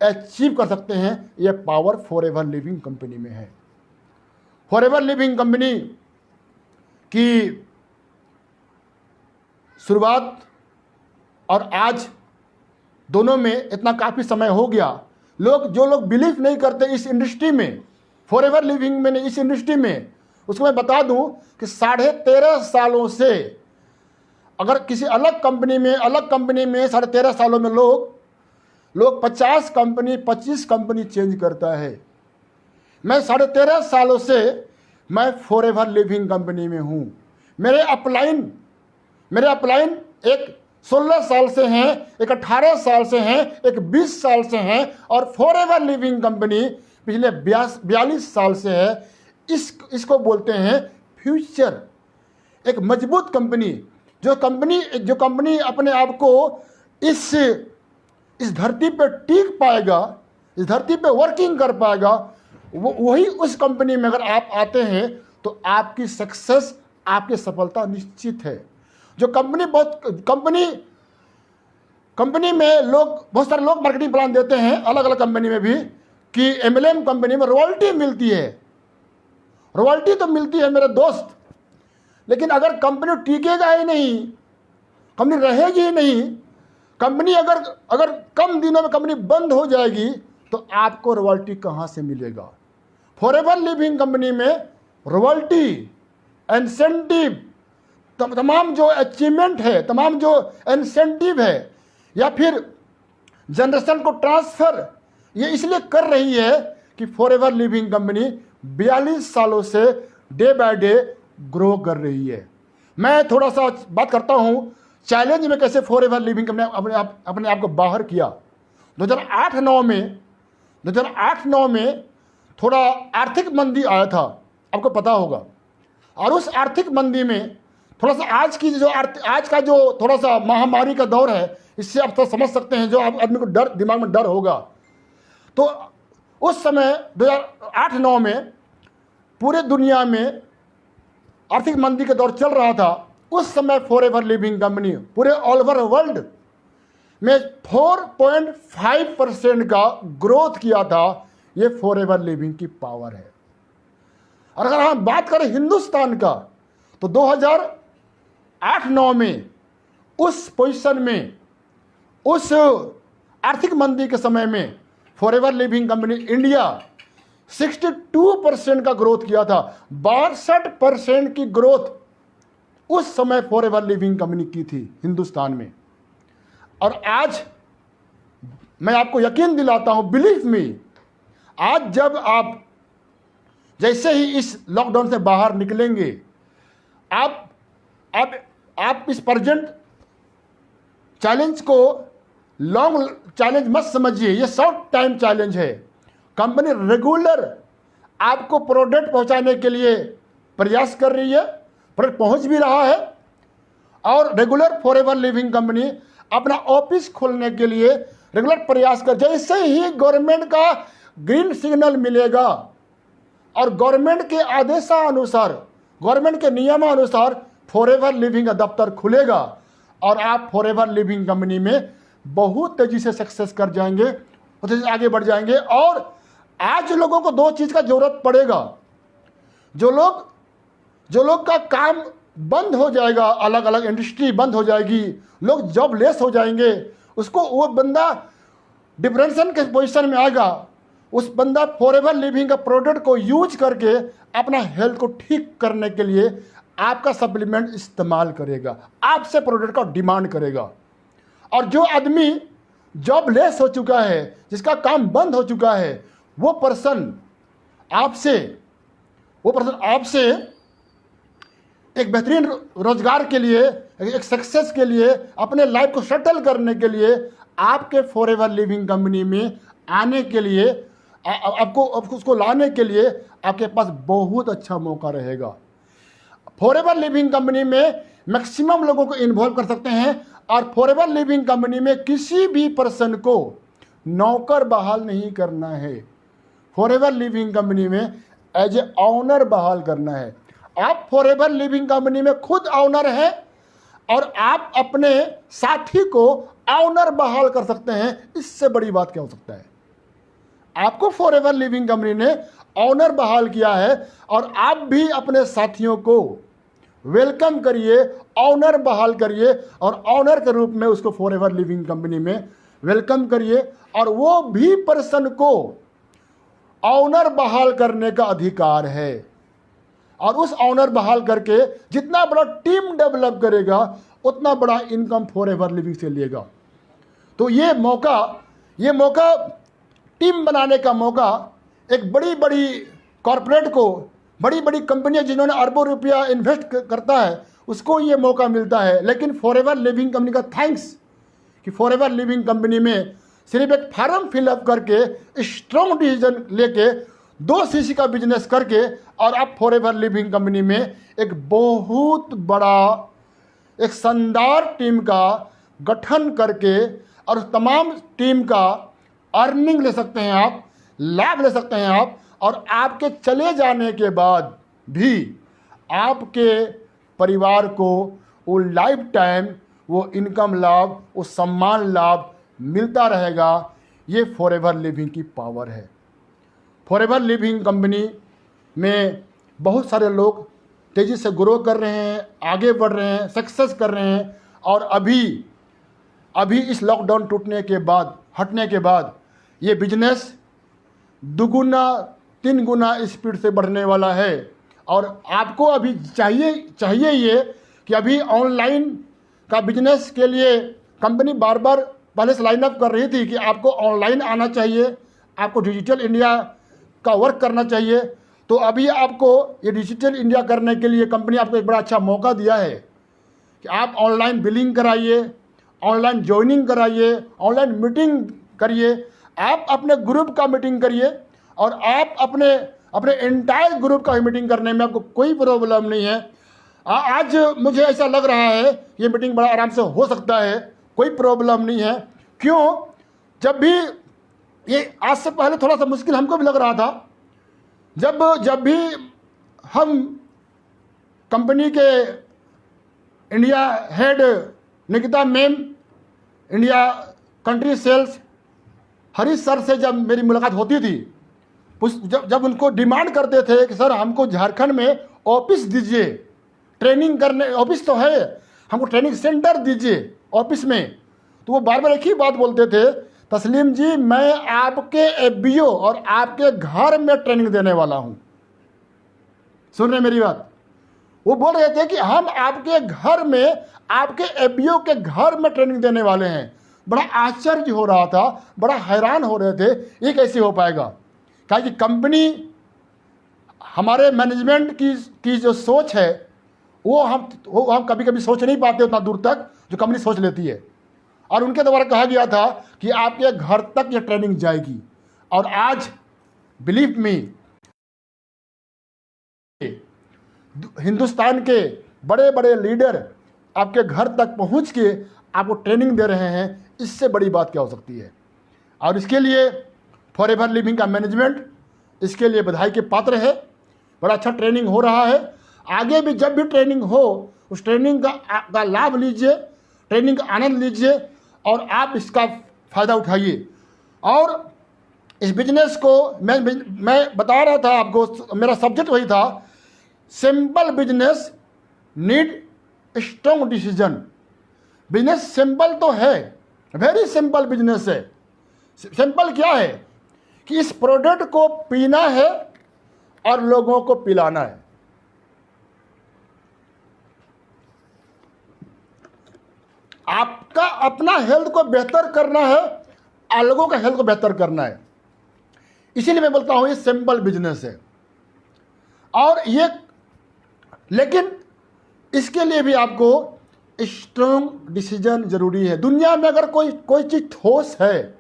अचीव कर सकते हैं। यह पावर फॉरएवर लिविंग कंपनी में है। फॉरएवर लिविंग कंपनी की शुरुआत और आज दोनों में इतना काफ़ी समय हो गया। जो लोग बिलीव नहीं करते इस इंडस्ट्री में, फॉरएवर लिविंग में, इस इंडस्ट्री में, उसको मैं बता दूं कि 13.5 सालों से, अगर किसी अलग कंपनी में 13.5 सालों में लोग 50 कंपनी 25 कंपनी चेंज करता है। मैं 13.5 सालों से मैं फॉरएवर लिविंग कंपनी में हूं। मेरे अपलाइन एक 16 साल से हैं, एक 18 साल से हैं, एक 20 साल से हैं, और फॉरएवर लिविंग कंपनी पिछले 42 साल से है। इसको बोलते हैं फ्यूचर। एक मजबूत कंपनी, जो कंपनी अपने आप को इस धरती पे टिक पाएगा, इस धरती पे वर्किंग कर पाएगा, वही उस कंपनी में अगर आप आते हैं तो आपकी सक्सेस, आपकी सफलता निश्चित है। जो कंपनी में बहुत सारे लोग मार्केटिंग प्लान देते हैं अलग अलग कंपनी में भी कि एमएलएम कंपनी में रॉयल्टी मिलती है। रॉयल्टी तो मिलती है मेरे दोस्त, लेकिन अगर कंपनी टिकेगा ही नहीं, कंपनी रहेगी ही नहीं, कंपनी अगर कम दिनों में कंपनी बंद हो जाएगी तो आपको रॉयल्टी कहाँ से मिलेगा। फॉरएवर लिविंग कंपनी में रॉयल्टी, इंसेंटिव, तमाम जो अचीवमेंट है, तमाम जो इंसेंटिव है, या फिर जनरेशन को ट्रांसफर, ये इसलिए कर रही है कि फॉरएवर लिविंग कंपनी 42 सालों से डे बाय डे ग्रो कर रही है। मैं थोड़ा सा बात करता हूँ चैलेंज में कैसे फॉरएवर लिविंग कंपनी अपने आप को बाहर किया। 2008-9 में थोड़ा आर्थिक मंदी आया था, आपको पता होगा, और उस आर्थिक मंदी में थोड़ा सा आज का जो थोड़ा सा महामारी का दौर है, इससे आप तो समझ सकते हैं, जो आदमी को दिमाग में डर होगा। तो उस समय 2008-9 में पूरे दुनिया में आर्थिक मंदी का दौर चल रहा था। उस समय फॉरएवर लिविंग कंपनी पूरे ऑल ओवर वर्ल्ड में 4.5% का ग्रोथ किया था। ये फॉरएवर लिविंग की पावर है। और अगर हम बात करें हिंदुस्तान का, तो 2008-9 में उस पोजीशन में, उस आर्थिक मंदी के समय में फॉरएवर लिविंग कंपनी इंडिया 62% का ग्रोथ किया था। 62% की ग्रोथ उस समय फॉरएवर लिविंग कंपनी की थी हिंदुस्तान में। और आज मैं आपको यकीन दिलाता हूं, बिलीव मी, आज जब आप जैसे ही इस लॉकडाउन से बाहर निकलेंगे, आप इस प्रेजेंट चैलेंज को लॉन्ग चैलेंज मत समझिए, ये शॉर्ट टाइम चैलेंज है। कंपनी रेगुलर आपको प्रोडक्ट पहुंचाने के लिए प्रयास कर रही है, प्रोडक्ट पहुंच भी रहा है, और रेगुलर फॉरएवर लिविंग कंपनी अपना ऑफिस खोलने के लिए रेगुलर प्रयास कर। जैसे ही गवर्नमेंट का ग्रीन सिग्नल मिलेगा और गवर्नमेंट के आदेशानुसार, गवर्नमेंट के नियमानुसार फॉरएवर लिविंग का दफ्तर खुलेगा और आप फॉरएवर लिविंग कंपनी में बहुत तेजी से सक्सेस कर जाएंगे, बहुत तेजी से आगे बढ़ जाएंगे। और आज लोगों को 2 चीज़ का जरूरत पड़ेगा। जो लोग का काम बंद हो जाएगा, अलग अलग इंडस्ट्री बंद हो जाएगी, लोग जॉबलेस हो जाएंगे, वो बंदा डिप्रेशन के पोजीशन में आएगा। उस बंदा फॉरएवर लिविंग का प्रोडक्ट को यूज करके अपना हेल्थ को ठीक करने के लिए आपका सप्लीमेंट इस्तेमाल करेगा, आपसे प्रोडक्ट का डिमांड करेगा। और जो आदमी जॉबलेस हो चुका है, जिसका काम बंद हो चुका है, वो पर्सन आपसे एक बेहतरीन रोजगार के लिए, एक सक्सेस के लिए, अपने लाइफ को सेटल करने के लिए आपके फॉरएवर लिविंग कंपनी में आने के लिए, आपको उसको लाने के लिए आपके पास बहुत अच्छा मौका रहेगा। फॉरएवर लिविंग कंपनी में मैक्सिमम लोगों को इन्वॉल्व कर सकते हैं, और फॉरएवर लिविंग कंपनी में किसी भी पर्सन को नौकर बहाल नहीं करना है। फॉरएवर लिविंग कंपनी में एज ए ऑनर बहाल करना है। आप फॉरएवर लिविंग कंपनी में खुद ऑनर हैं और आप अपने साथी को ऑनर बहाल कर सकते हैं। इससे बड़ी बात क्या हो सकता है। आपको फॉरएवर लिविंग कंपनी ने ऑनर बहाल किया है और आप भी अपने साथियों को वेलकम करिए, ऑनर बहाल करिए और ऑनर के रूप में उसको फॉरएवर लिविंग कंपनी में वेलकम करिए। और वो भी पर्सन को ऑनर बहाल करने का अधिकार है, और उस ऑनर बहाल करके जितना बड़ा टीम डेवलप करेगा उतना बड़ा इनकम फॉरएवर लिविंग से लेगा। तो ये मौका टीम बनाने का मौका एक बड़ी बड़ी कॉरपोरेट को, बड़ी बड़ी कंपनियां जिन्होंने अरबों रुपया इन्वेस्ट करता है उसको ये मौका मिलता है। लेकिन फॉरएवर लिविंग कंपनी का थैंक्स कि फॉरएवर लिविंग कंपनी में सिर्फ एक फॉर्म फिलअप करके, स्ट्रॉन्ग डिसीजन लेके 2 सीसी का बिजनेस करके और आप फॉरएवर लिविंग कंपनी में एक बहुत बड़ा, एक शानदार टीम का गठन करके और तमाम टीम का अर्निंग ले सकते हैं आप, लाभ ले सकते हैं आप। और आपके चले जाने के बाद भी आपके परिवार को वो लाइफ टाइम वो इनकम लाभ, वो सम्मान लाभ मिलता रहेगा। ये फॉरएवर लिविंग की पावर है। फॉरएवर लिविंग कंपनी में बहुत सारे लोग तेज़ी से ग्रो कर रहे हैं, आगे बढ़ रहे हैं, सक्सेस कर रहे हैं। और अभी इस लॉकडाउन टूटने के बाद, हटने के बाद ये बिजनेस 2 गुना 3 गुना स्पीड से बढ़ने वाला है। और आपको अभी चाहिए ये कि अभी ऑनलाइन का बिजनेस के लिए कंपनी बार बार पहले से लाइन अप कर रही थी कि आपको ऑनलाइन आना चाहिए, आपको डिजिटल इंडिया का वर्क करना चाहिए। तो अभी आपको ये डिजिटल इंडिया करने के लिए कंपनी आपको एक बड़ा अच्छा मौका दिया है कि आप ऑनलाइन बिलिंग कराइए, ऑनलाइन ज्वाइनिंग कराइए, ऑनलाइन मीटिंग करिए, आप अपने ग्रुप का मीटिंग करिए और आप अपने एंटायर ग्रुप का मीटिंग करने में आपको कोई प्रॉब्लम नहीं है। आज मुझे ऐसा लग रहा है ये मीटिंग बड़ा आराम से हो सकता है, कोई प्रॉब्लम नहीं है। क्यों? जब भी ये आज से पहले थोड़ा सा मुश्किल हमको भी लग रहा था, जब भी हम कंपनी के India head Nikita ma'am, India country sales Harish sir से जब मेरी मुलाकात होती थी, जब उनको डिमांड करते थे कि सर हमको झारखंड में ऑफिस दीजिए, ट्रेनिंग करने, ऑफिस तो है, हमको ट्रेनिंग सेंटर दीजिए ऑफिस में, तो वो बार बार एक ही बात बोलते थे, तस्लीम जी मैं आपके एफबीओ और आपके घर में ट्रेनिंग देने वाला हूं। सुन रहे मेरी बात? वो बोल रहे थे कि हम आपके घर में, आपके एफबीओ के घर में ट्रेनिंग देने वाले हैं। बड़ा आश्चर्य हो रहा था, बड़ा हैरान हो रहे थे ये कैसे हो पाएगा। क्या कि कंपनी, हमारे मैनेजमेंट की जो सोच है वो हम कभी कभी सोच नहीं पाते उतना दूर तक जो कंपनी सोच लेती है। और उनके द्वारा कहा गया था कि आपके घर तक ये ट्रेनिंग जाएगी। और आज बिलीव मी, हिंदुस्तान के बड़े बड़े लीडर आपके घर तक पहुंच के आपको ट्रेनिंग दे रहे हैं। इससे बड़ी बात क्या हो सकती है? और इसके लिए फॉरएवर लिविंग का मैनेजमेंट इसके लिए बधाई के पात्र है। बड़ा अच्छा ट्रेनिंग हो रहा है। आगे भी जब भी ट्रेनिंग हो उस ट्रेनिंग का लाभ लीजिए, ट्रेनिंग का आनंद लीजिए और आप इसका फ़ायदा उठाइए। और इस बिजनेस को मैं बता रहा था आपको, मेरा सब्जेक्ट वही था, simple business need strong decision. Business simple तो है, वेरी सिंपल बिजनेस है। सिंपल क्या है कि इस प्रोडक्ट को पीना है और लोगों को पिलाना है। आपका अपना हेल्थ को बेहतर करना है और लोगों का हेल्थ को बेहतर करना है। इसीलिए मैं बोलता हूं ये सिंपल बिजनेस है। और ये, लेकिन इसके लिए भी आपको स्ट्रॉन्ग डिसीजन जरूरी है। दुनिया में अगर कोई चीज ठोस है,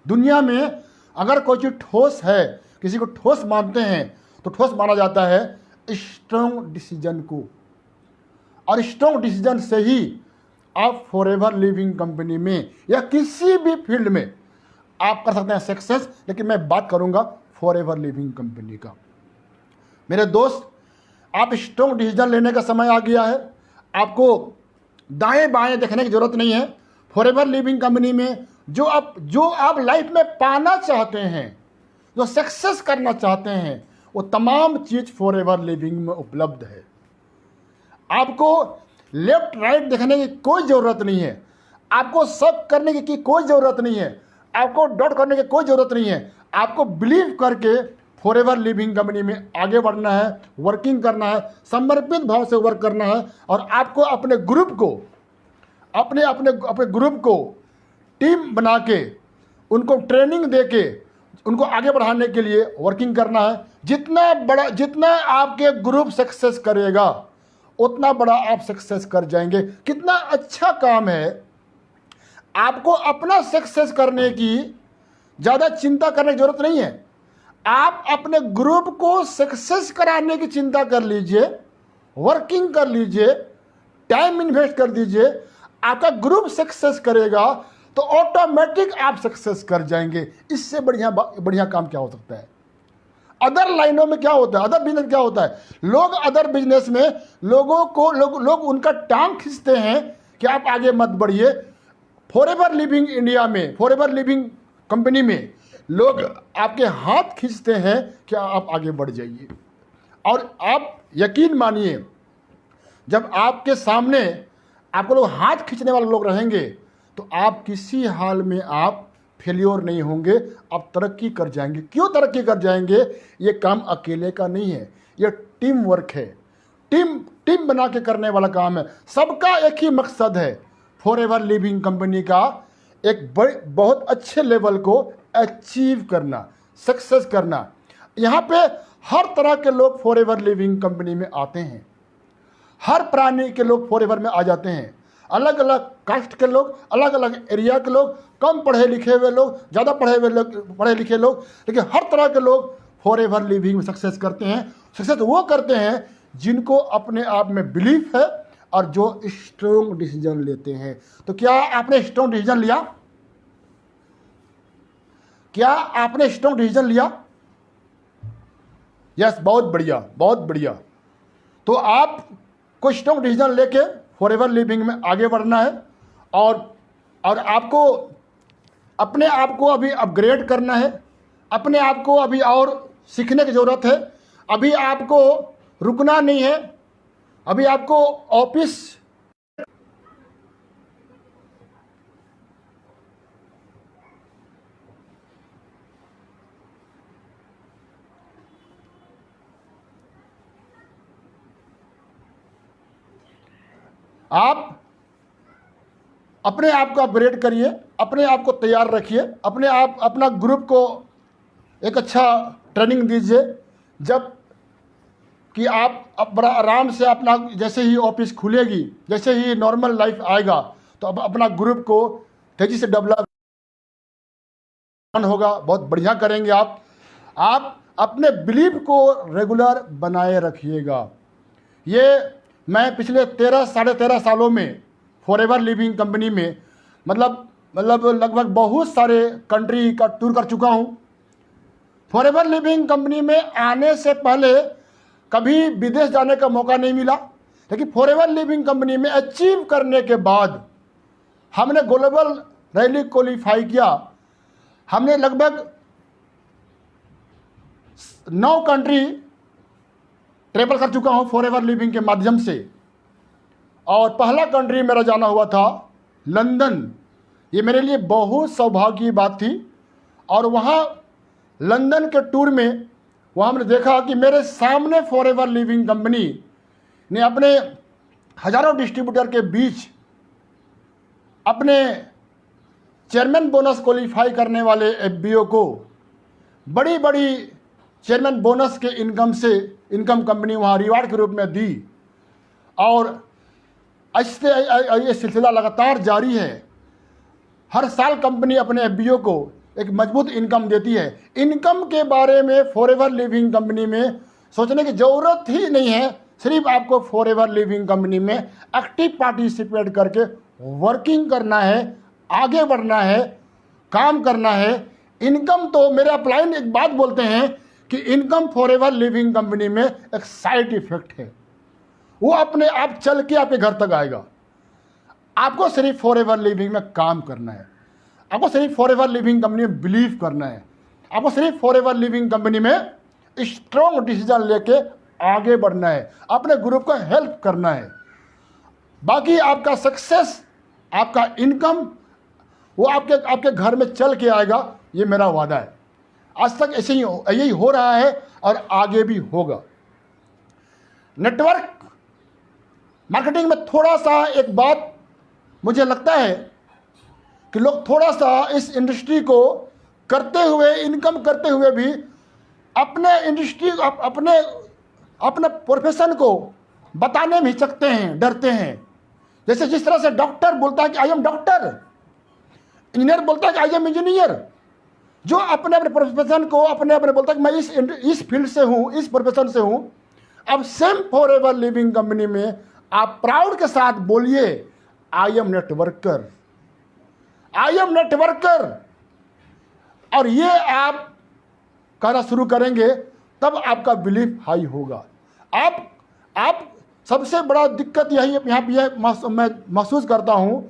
दुनिया में अगर कोई चीज ठोस है, किसी को ठोस मानते हैं तो ठोस माना जाता है स्ट्रॉन्ग डिसीजन को। और स्ट्रॉन्ग डिसीजन से ही आप फॉरएवर लिविंग कंपनी में या किसी भी फील्ड में आप कर सकते हैं सक्सेस। लेकिन मैं बात करूंगा फॉरएवर लिविंग कंपनी का। मेरे दोस्त, आप स्ट्रॉन्ग डिसीजन लेने का समय आ गया है। आपको दाएं बाएं देखने की जरूरत नहीं है। फॉरएवर लिविंग कंपनी में जो आप लाइफ में पाना चाहते हैं, जो सक्सेस करना चाहते हैं, वो तमाम चीज फॉरएवर लिविंग में उपलब्ध है। आपको लेफ्ट राइट देखने की कोई ज़रूरत नहीं है, आपको शक करने की कोई ज़रूरत नहीं है, आपको डाउट करने की कोई ज़रूरत नहीं है। आपको बिलीव करके फॉरएवर लिविंग कंपनी में आगे बढ़ना है, वर्किंग करना है, समर्पित भाव से वर्क करना है। और आपको अपने ग्रुप को अपने अपने अपने ग्रुप को टीम बना के उनको ट्रेनिंग दे के उनको आगे बढ़ाने के लिए वर्किंग करना है। जितना आपके ग्रुप सक्सेस करेगा उतना बड़ा आप सक्सेस कर जाएंगे। कितना अच्छा काम है। आपको अपना सक्सेस करने की ज़्यादा चिंता करने की जरूरत नहीं है, आप अपने ग्रुप को सक्सेस कराने की चिंता कर लीजिए, वर्किंग कर लीजिए, टाइम इन्वेस्ट कर दीजिए। आपका ग्रुप सक्सेस करेगा तो ऑटोमेटिक आप सक्सेस कर जाएंगे। इससे बढ़िया काम क्या हो सकता है। अदर लाइनों में क्या होता है, अदर बिजनेस क्या होता है, लोग अदर बिजनेस में लोग उनका टांग खींचते हैं कि आप आगे मत बढ़िए। फॉरएवर लिविंग इंडिया में, फॉरएवर लिविंग कंपनी में लोग आपके हाथ खींचते हैं कि आप आगे बढ़ जाइए। और आप यकीन मानिए, जब आपके सामने आपको लोग हाथ खींचने वाले लोग रहेंगे तो आप किसी हाल में आप फेल्योर नहीं होंगे, आप तरक्की कर जाएंगे। क्यों तरक्की कर जाएंगे? ये काम अकेले का नहीं है, ये टीम वर्क है, टीम बना के करने वाला काम है। सबका एक ही मकसद है, फॉरएवर लिविंग कंपनी का एक बहुत अच्छे लेवल को अचीव करना, सक्सेस करना। यहाँ पे हर तरह के लोग फॉरएवर लिविंग कंपनी में आते हैं, हर प्राणी के लोग फॉरएवर में आ जाते हैं। अलग अलग कास्ट के लोग, अलग अलग एरिया के लोग, कम पढ़े लिखे हुए लोग, ज़्यादा पढ़े लिखे लोग, लेकिन हर तरह के लोग फॉरएवर लिविंग में सक्सेस करते हैं। सक्सेस वो करते हैं जिनको अपने आप में बिलीफ है और जो स्ट्रॉन्ग डिसीजन लेते हैं। तो क्या आपने स्ट्रॉन्ग डिसीजन लिया? क्या आपने स्ट्रॉन्ग डिसीजन लिया? यस, बहुत बढ़िया, बहुत बढ़िया। तो आप को स्ट्रॉन्ग डिसीजन लेके फॉरएवर लिविंग में आगे बढ़ना है और आपको अपने आप को अभी अपग्रेड करना है, अपने आप को अभी और सीखने की ज़रूरत है। अभी आपको रुकना नहीं है, अभी आपको ऑफिस आप अपने आप को अपग्रेड करिए, अपने आप को तैयार रखिए, अपना ग्रुप को एक अच्छा ट्रेनिंग दीजिए। जब कि आप अब बड़ा आराम से अपना, जैसे ही ऑफिस खुलेगी, जैसे ही नॉर्मल लाइफ आएगा, तो अब अपना ग्रुप को तेजी से डेवलप होगा, बहुत बढ़िया करेंगे आप अपने बिलीफ को रेगुलर बनाए रखिएगा। ये मैं पिछले 13-13.5 सालों में फॉरएवर लिविंग कंपनी में मतलब लगभग बहुत सारे कंट्री का टूर कर चुका हूँ। फॉरएवर लिविंग कंपनी में आने से पहले कभी विदेश जाने का मौका नहीं मिला, लेकिन फॉरएवर लिविंग कंपनी में अचीव करने के बाद हमने ग्लोबल रैली क्वालिफाई किया। हमने लगभग 9 कंट्री ट्रेवल कर चुका हूँ फॉरएवर लिविंग के माध्यम से। और पहला कंट्री मेरा जाना हुआ था लंदन। ये मेरे लिए बहुत सौभाग्य की बात थी। और वहाँ लंदन के टूर में वहाँ हमने देखा कि मेरे सामने फॉरएवर लिविंग कंपनी ने अपने हजारों डिस्ट्रीब्यूटर के बीच अपने चेयरमैन बोनस क्वालिफाई करने वाले एफबीओ को बड़ी बड़ी चेयरमैन बोनस के इनकम कंपनी वहाँ रिवार्ड के रूप में दी। और ऐसे ये सिलसिला लगातार जारी है। हर साल कंपनी अपने एफबीओ को एक मजबूत इनकम देती है। इनकम के बारे में फॉरएवर लिविंग कंपनी में सोचने की ज़रूरत ही नहीं है। सिर्फ आपको फॉरएवर लिविंग कंपनी में एक्टिव पार्टिसिपेट करके वर्किंग करना है, आगे बढ़ना है, काम करना है। इनकम तो मेरे अपलाइन एक बात बोलते हैं कि इनकम फॉरएवर लिविंग कंपनी में एक साइड इफेक्ट है, वो अपने आप चल के आपके घर तक आएगा। आपको सिर्फ फॉरएवर लिविंग में काम करना है, आपको सिर्फ फॉरएवर लिविंग कंपनी में बिलीव करना है, आपको सिर्फ फॉरएवर लिविंग कंपनी में स्ट्रॉन्ग डिसीजन लेके आगे बढ़ना है, अपने ग्रुप को हेल्प करना है। बाकी आपका सक्सेस, आपका इनकम, वो आपके घर में चल के आएगा, ये मेरा वादा है। आज तक ऐसे ही यही हो रहा है और आगे भी होगा। नेटवर्क मार्केटिंग में थोड़ा सा एक बात मुझे लगता है कि लोग थोड़ा सा इस इंडस्ट्री को करते हुए, इनकम करते हुए भी अपने इंडस्ट्री, अपने प्रोफेशन को बताने में हिचकते हैं, डरते हैं। जैसे जिस तरह से डॉक्टर बोलता है कि आई एम डॉक्टर, इंजीनियर बोलता है कि आई एम इंजीनियर। जो अपने अपने प्रोफेशन को अपने बोलता है कि मैं इस फील्ड से हूँ, इस प्रोफेशन से हूँ। अब सेम फॉरएवर लिविंग कंपनी में आप प्राउड के साथ बोलिए, I am networker, I am networker. और ये आप कहना शुरू करेंगे, तब आपका बिलीफ हाई होगा। आप सबसे बड़ा दिक्कत यही यहाँ पे मैं महसूस करता हूँ,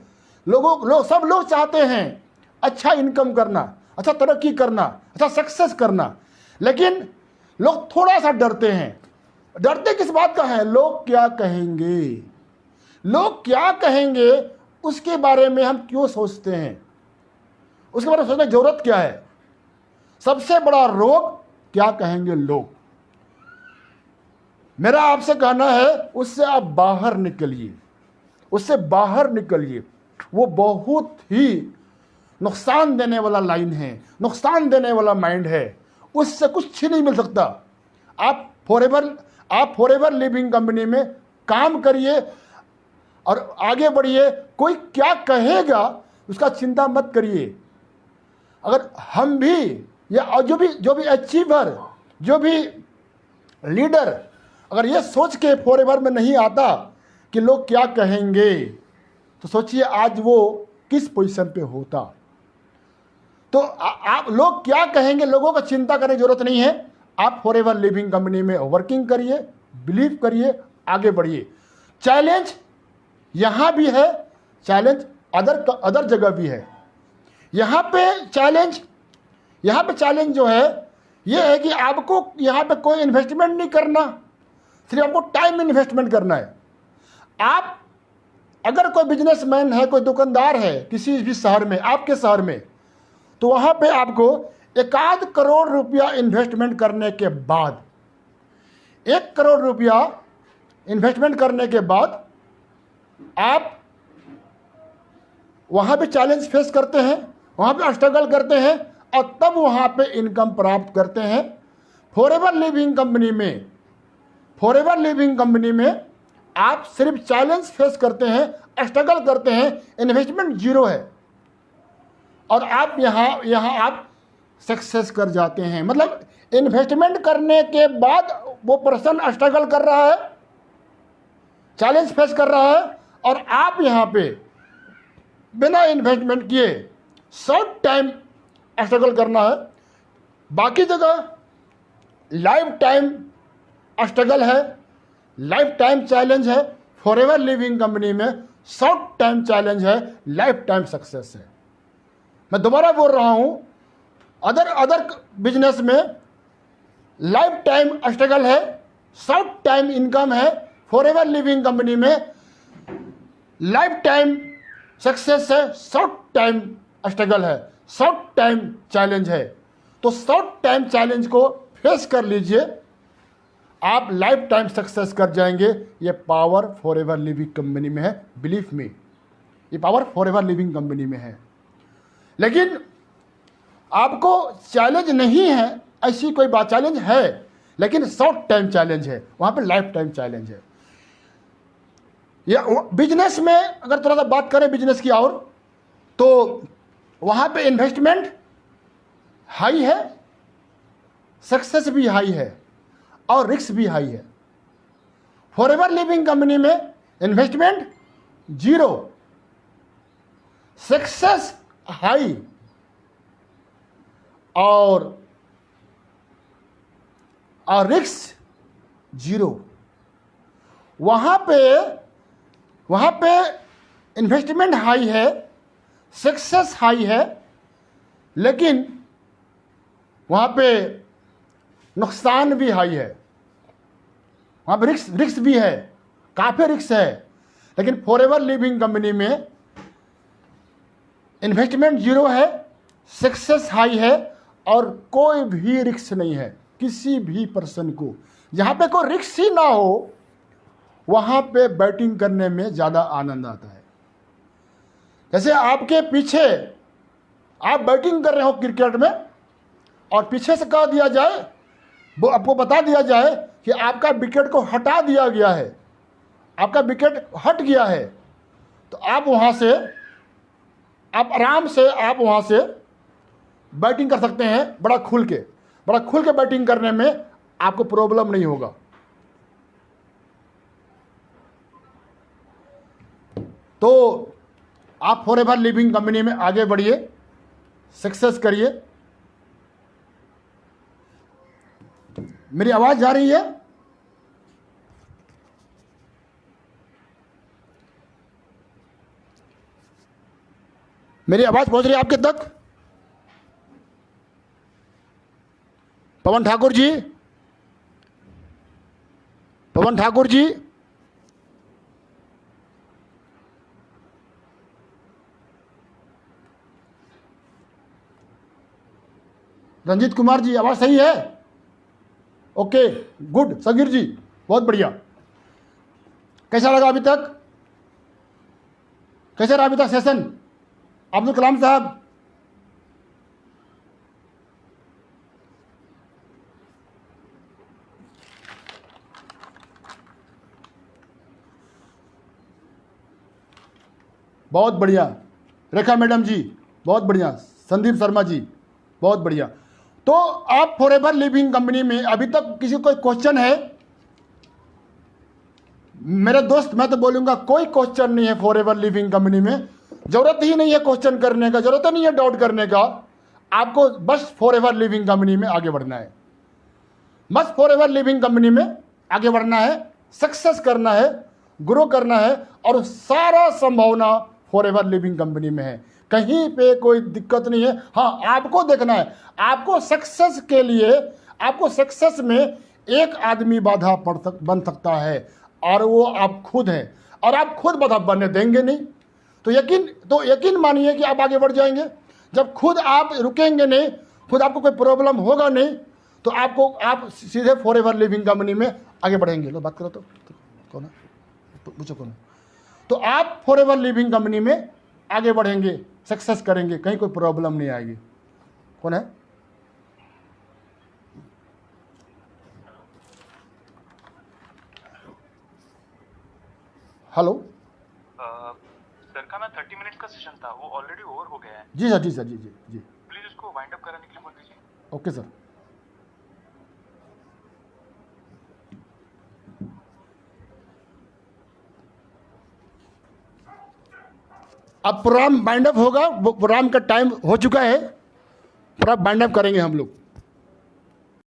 सब लोग चाहते हैं अच्छा इनकम करना, अच्छा तरक्की करना, अच्छा सक्सेस करना, लेकिन लोग थोड़ा सा डरते हैं। डरते किस बात का है? लोग क्या कहेंगे, लोग क्या कहेंगे, उसके बारे में हम क्यों सोचते हैं? उसके बारे में सोचने की जरूरत क्या है? सबसे बड़ा रोग क्या कहेंगे लोग। मेरा आपसे कहना है, उससे आप बाहर निकलिए, उससे बाहर निकलिए। वो बहुत ही नुकसान देने वाला लाइन है, नुकसान देने वाला माइंड है, उससे कुछ नहीं मिल सकता। आप फॉरएवर लिविंग कंपनी में काम करिए और आगे बढ़िए। कोई क्या कहेगा उसका चिंता मत करिए। अगर हम भी या जो भी अचीवर, जो भी लीडर, अगर ये सोच के फॉरएवर में नहीं आता कि लोग क्या कहेंगे, तो सोचिए आज वो किस पोजीशन पे होता। तो आप लोग क्या कहेंगे, लोगों का चिंता करने की जरूरत नहीं है। आप फॉरएवर लिविंग कंपनी में वर्किंग करिए, बिलीव करिए, आगे बढ़िए। चैलेंज यहां भी है, चैलेंज अदर जगह भी है। यहां पे चैलेंज जो है ये है कि आपको यहां पे कोई इन्वेस्टमेंट नहीं करना, सिर्फ आपको टाइम इन्वेस्टमेंट करना है। आप अगर कोई बिजनेसमैन है, कोई दुकानदार है किसी भी शहर में, आपके शहर में, तो वहां पे आपको 1 करोड़ रुपया इन्वेस्टमेंट करने के बाद, 1 करोड़ रुपया इन्वेस्टमेंट करने के बाद आप वहां पे चैलेंज फेस करते हैं, वहां पे स्ट्रगल करते हैं और तब वहां पे इनकम प्राप्त करते हैं। फॉरएवर लिविंग कंपनी में आप सिर्फ चैलेंज फेस करते हैं, स्ट्रगल करते हैं, इन्वेस्टमेंट जीरो है और आप यहां आप सक्सेस कर जाते हैं। मतलब इन्वेस्टमेंट करने के बाद वो पर्सन स्ट्रगल कर रहा है, चैलेंज फेस कर रहा है, और आप यहां पे बिना इन्वेस्टमेंट किए शॉर्ट टाइम स्ट्रगल करना है। बाकी जगह लाइफ टाइम स्ट्रगल है, लाइफ टाइम चैलेंज है। फॉरएवर लिविंग कंपनी में शॉर्ट टाइम चैलेंज है, लाइफ टाइम सक्सेस है। मैं दोबारा बोल रहा हूं, अदर बिजनेस में लाइफ टाइम स्ट्रगल है, शॉर्ट टाइम इनकम है। फॉरएवर लिविंग कंपनी में लाइफ टाइम सक्सेस है, शॉर्ट टाइम स्ट्रगल है, शॉर्ट टाइम चैलेंज है। तो शॉर्ट टाइम चैलेंज को फेस कर लीजिए, आप लाइफ टाइम सक्सेस कर जाएंगे। ये पावर फॉरएवर लिविंग कंपनी में है, बिलीव मी, ये पावर फॉरएवर लिविंग कंपनी में है। लेकिन आपको चैलेंज नहीं है, ऐसी कोई बात, चैलेंज है लेकिन शॉर्ट टाइम चैलेंज है, वहां पे लाइफ टाइम चैलेंज है। या बिजनेस में अगर थोड़ा सा बात करें बिजनेस की और, तो वहां पे इन्वेस्टमेंट हाई है, सक्सेस भी हाई है और रिस्क भी हाई है। फॉरएवर लिविंग कंपनी में इन्वेस्टमेंट जीरो, सक्सेस हाई और रिस्क जीरो। वहां पे इन्वेस्टमेंट हाई है, सक्सेस हाई है, लेकिन वहां पे नुकसान भी हाई है। वहाँ पर रिक्स भी है, काफ़ी रिक्स है, लेकिन फॉरएवर लिविंग कंपनी में इन्वेस्टमेंट जीरो है, सक्सेस हाई है और कोई भी रिक्स नहीं है किसी भी पर्सन को। जहाँ पे कोई रिक्स ही ना हो वहाँ पे बैटिंग करने में ज़्यादा आनंद आता है। जैसे आपके पीछे आप बैटिंग कर रहे हो क्रिकेट में और पीछे से कह दिया जाए, वो आपको बता दिया जाए कि आपका विकेट को हटा दिया गया है, आपका विकेट हट गया है, तो आप वहाँ से आप आराम से आप वहाँ से बैटिंग कर सकते हैं। बड़ा खुल के बैटिंग करने में आपको प्रॉब्लम नहीं होगा। तो आप फॉरएवर लिविंग कंपनी में आगे बढ़िए, सक्सेस करिए। मेरी आवाज़ जा रही है? मेरी आवाज़ पहुंच रही है आपके तक? पवन ठाकुर जी, पवन ठाकुर जी, रंजीत कुमार जी, आवाज़ सही है? Okay, good. सगीर जी, बहुत बढ़िया। कैसा लगा अभी तक? कैसा रहा अभी तक सेशन? अब्दुल कलाम साहब, बहुत बढ़िया। रेखा मैडम जी, बहुत बढ़िया। संदीप शर्मा जी, बहुत बढ़िया। तो आप फॉरएवर लिविंग कंपनी में अभी तक किसी कोई क्वेश्चन है? मेरे दोस्त, मैं तो बोलूंगा कोई क्वेश्चन नहीं है फॉरएवर लिविंग कंपनी में। जरूरत ही नहीं है क्वेश्चन करने का, जरूरत नहीं है डाउट करने का। आपको बस फॉरएवर लिविंग कंपनी में आगे बढ़ना है, बस फॉरएवर लिविंग कंपनी में आगे बढ़ना है, सक्सेस करना है, ग्रो करना है और सारा संभावना फॉरएवर लिविंग कंपनी में है। कहीं पे कोई दिक्कत नहीं है। हाँ, आपको देखना है, आपको सक्सेस के लिए, आपको सक्सेस में एक आदमी बाधा बन सकता है और वो आप खुद हैं, और आप खुद बाधा बनने देंगे नहीं। तो यकीन मानिए कि आप आगे बढ़ जाएंगे। जब खुद आप रुकेंगे नहीं, खुद आपको कोई प्रॉब्लम होगा नहीं, तो आप सीधे फॉरएवर लिविंग कंपनी में आगे बढ़ेंगे। लो बात करो तो कौन है, पूछो कौन है। तो आप फॉरएवर लिविंग कंपनी में आगे बढ़ेंगे, सक्सेस करेंगे, कहीं कोई प्रॉब्लम नहीं आएगी। कौन है? हेलो सर का ना 30 मिनट का सेशन था, वो ऑलरेडी ओवर हो गया है। जी सर, जी सर, जी जी जी, प्लीज उसको वाइंड अप कराने के लिए बोल दीजिए। Okay sir. अब प्रोग्राम बाइंड अप होगा, वो प्रोग्राम का टाइम हो चुका है, प्रोग्राम बाइंड अप करेंगे हम लोग।